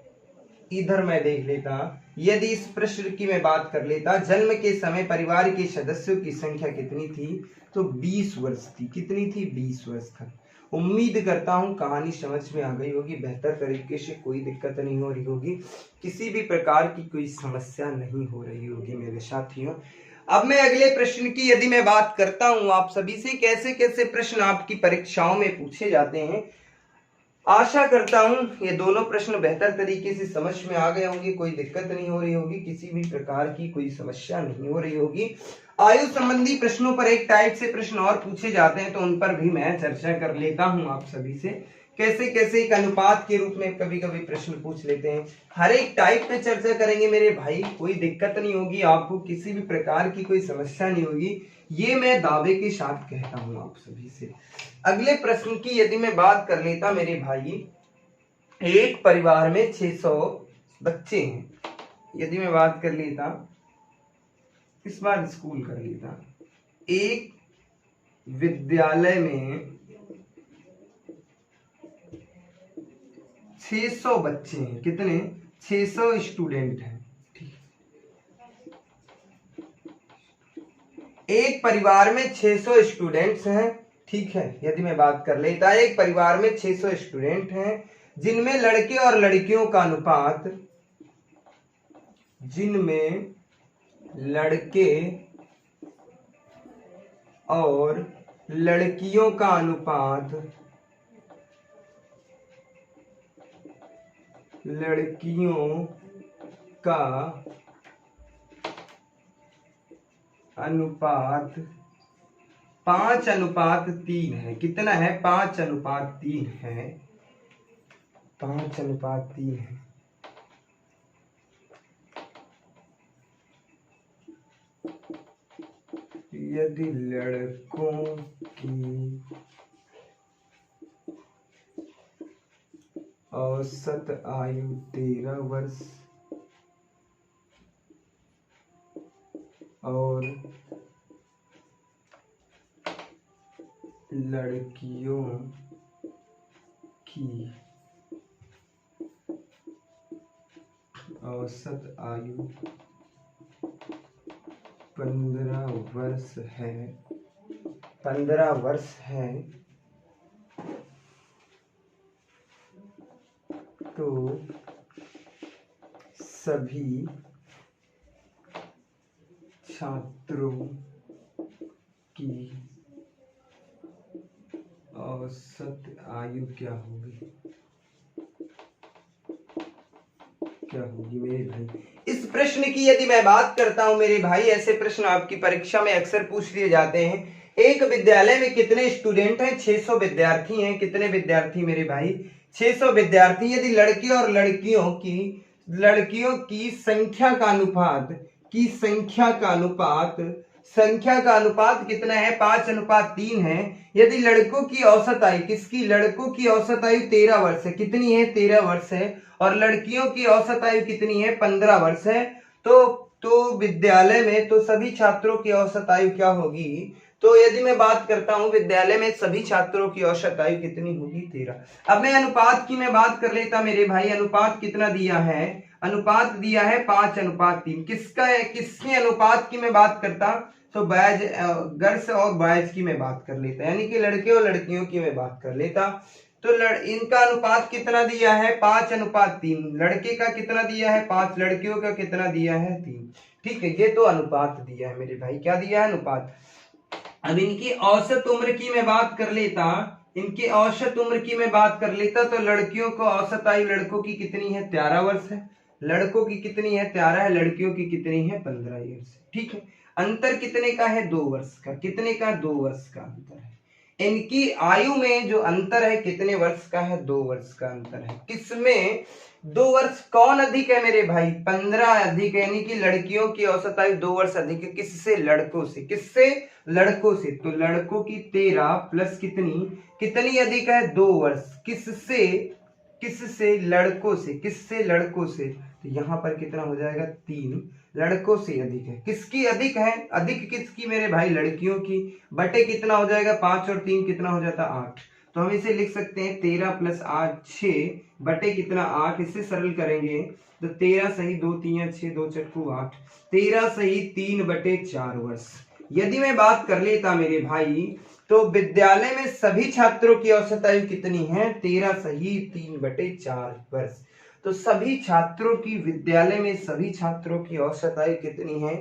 इधर मैं देख लेता, यदि इस प्रश्न की मैं बात कर लेता, जन्म के समय परिवार के सदस्यों की संख्या कितनी थी, तो 20 वर्ष थी। कितनी थी, 20 वर्ष था। उम्मीद करता हूं कहानी समझ में आ गई होगी, बेहतर तरीके से, कोई दिक्कत नहीं हो रही होगी, किसी भी प्रकार की कोई समस्या नहीं हो रही होगी मेरे साथियों। अब मैं अगले प्रश्न की यदि मैं बात करता हूं आप सभी से, कैसे कैसे प्रश्न आपकी परीक्षाओं में पूछे जाते हैं। आशा करता हूं ये दोनों प्रश्न बेहतर तरीके से समझ में आ गए होंगे, कोई दिक्कत नहीं हो रही होगी, किसी भी प्रकार की कोई समस्या नहीं हो रही होगी। आयु संबंधी प्रश्नों पर एक टाइप से प्रश्न और पूछे जाते हैं तो उन पर भी मैं चर्चा कर लेता हूं आप सभी से। कैसे कैसे एक अनुपात के रूप में कभी कभी प्रश्न पूछ लेते हैं, हर एक टाइप पे चर्चा करेंगे मेरे भाई, कोई दिक्कत नहीं होगी, आपको किसी भी प्रकार की कोई समस्या नहीं होगी, ये मैं दावे के साथ कहता हूं आप सभी से। अगले प्रश्न की यदि मैं बात कर लेता मेरे भाई, एक परिवार में 600 बच्चे हैं, यदि मैं बात कर लेता, इस बार स्कूल कर लेता, एक विद्यालय में 600 बच्चे हैं, कितने, 600 स्टूडेंट हैं। ठीक, एक परिवार में 600 स्टूडेंट्स हैं, ठीक है। यदि मैं बात कर लेता, एक परिवार में 600 स्टूडेंट हैं जिनमें लड़के और लड़कियों का अनुपात, जिनमें लड़के और लड़कियों का अनुपात, लड़कियों का अनुपात 5:3 है। कितना है, 5:3 है, 5:3 है। यदि लड़कों की औसत आयु 13 वर्ष और लड़कियों की औसत आयु 15 वर्ष है, 15 वर्ष है, तो सभी छात्रों की औसत आयु क्या होगी, क्या होगी मेरे भाई। इस प्रश्न की यदि मैं बात करता हूं मेरे भाई, ऐसे प्रश्न आपकी परीक्षा में अक्सर पूछ लिए जाते हैं। एक विद्यालय में कितने स्टूडेंट हैं? 600 विद्यार्थी हैं। कितने विद्यार्थी मेरे भाई? 600 विद्यार्थी। यदि लड़के और लड़कियों की संख्या का अनुपात कितना है? 5:3 है। यदि लड़कों की औसत आयु, लड़कों की औसत आयु 13 वर्ष है। कितनी है? 13 वर्ष है। और लड़कियों की औसत आयु कितनी है? 15 वर्ष है। तो विद्यालय में तो सभी छात्रों की औसत आयु क्या होगी? तो यदि मैं बात करता हूं विद्यालय में सभी छात्रों की औसत आयु कितनी होगी? 13। अब मैं अनुपात की मैं बात कर लेता मेरे भाई। अनुपात कितना दिया है? अनुपात दिया है 5:3। किसके अनुपात की मैं बात करता? तो गर्ल्स और बॉयज की मैं बात कर लेता, यानी कि लड़के और लड़कियों की मैं बात कर लेता। तो इनका अनुपात कितना दिया है? 5:3। लड़के का कितना दिया है? 5। लड़कियों का कितना दिया है? 3। ठीक है, ये तो अनुपात दिया है मेरे भाई। क्या दिया है? अनुपात। अब इनकी औसत उम्र की मैं बात कर लेता, तो लड़कियों को औसत आयु लड़कों की कितनी है? 13 वर्ष है। लड़कों की कितनी है? 13 है। लड़कियों की कितनी है? 15 ईयर्स। ठीक है, अंतर कितने का है? 2 वर्ष का। कितने का? 2 वर्ष का अंतर है। इनकी आयु में जो अंतर है कितने वर्ष का है? 2 वर्ष का अंतर है। किसमें 2 वर्ष? कौन अधिक है मेरे भाई? 15 अधिक है, यानी कि लड़कियों की औसत आयु 2 वर्ष अधिक है। किससे? लड़कों से। किससे? लड़कों से। तो लड़कों की 13 प्लस कितनी अधिक है? 2 वर्ष। किससे? लड़कों से। किससे? लड़कों से। तो यहाँ पर कितना हो जाएगा? 3 लड़कों से अधिक है। किसकी अधिक है? अधिक किसकी मेरे भाई? लड़कियों की। बटे कितना हो जाएगा? 5 और 3 कितना हो जाता? 8। तो हम इसे लिख सकते हैं 13 + 8 6 बटे कितना? 8। इससे सरल करेंगे तो 13 सही 2 3 6 2 चटकू 8। 13 सही 3/4 वर्ष। यदि मैं बात कर लेता मेरे भाई, तो विद्यालय में सभी छात्रों की औसत आयु कितनी है? 13 सही 3/4 वर्ष। तो विद्यालय में सभी छात्रों की औसत आयु कितनी है?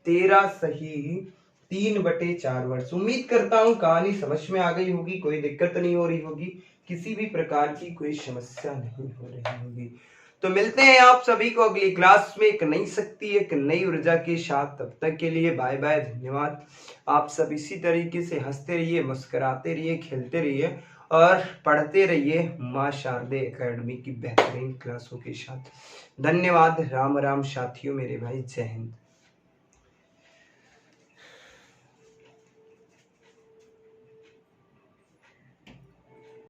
13 सही 3/4 वर्ष। उम्मीद करता हूं कहानी समझ में आ गई होगी, कोई दिक्कत नहीं हो रही होगी, किसी भी प्रकार की कोई समस्या नहीं हो रही होगी। तो मिलते हैं आप सभी को अगली क्लास में एक नई शक्ति, एक नई ऊर्जा के साथ। तब तक के लिए बाय बाय, धन्यवाद। आप सब इसी तरीके से हंसते रहिए, मुस्कुराते रहिए, खेलते रहिए और पढ़ते रहिए मां शारदे एकेडमी की बेहतरीन क्लासों के साथ। धन्यवाद। राम राम साथियों मेरे भाई, जय हिंद।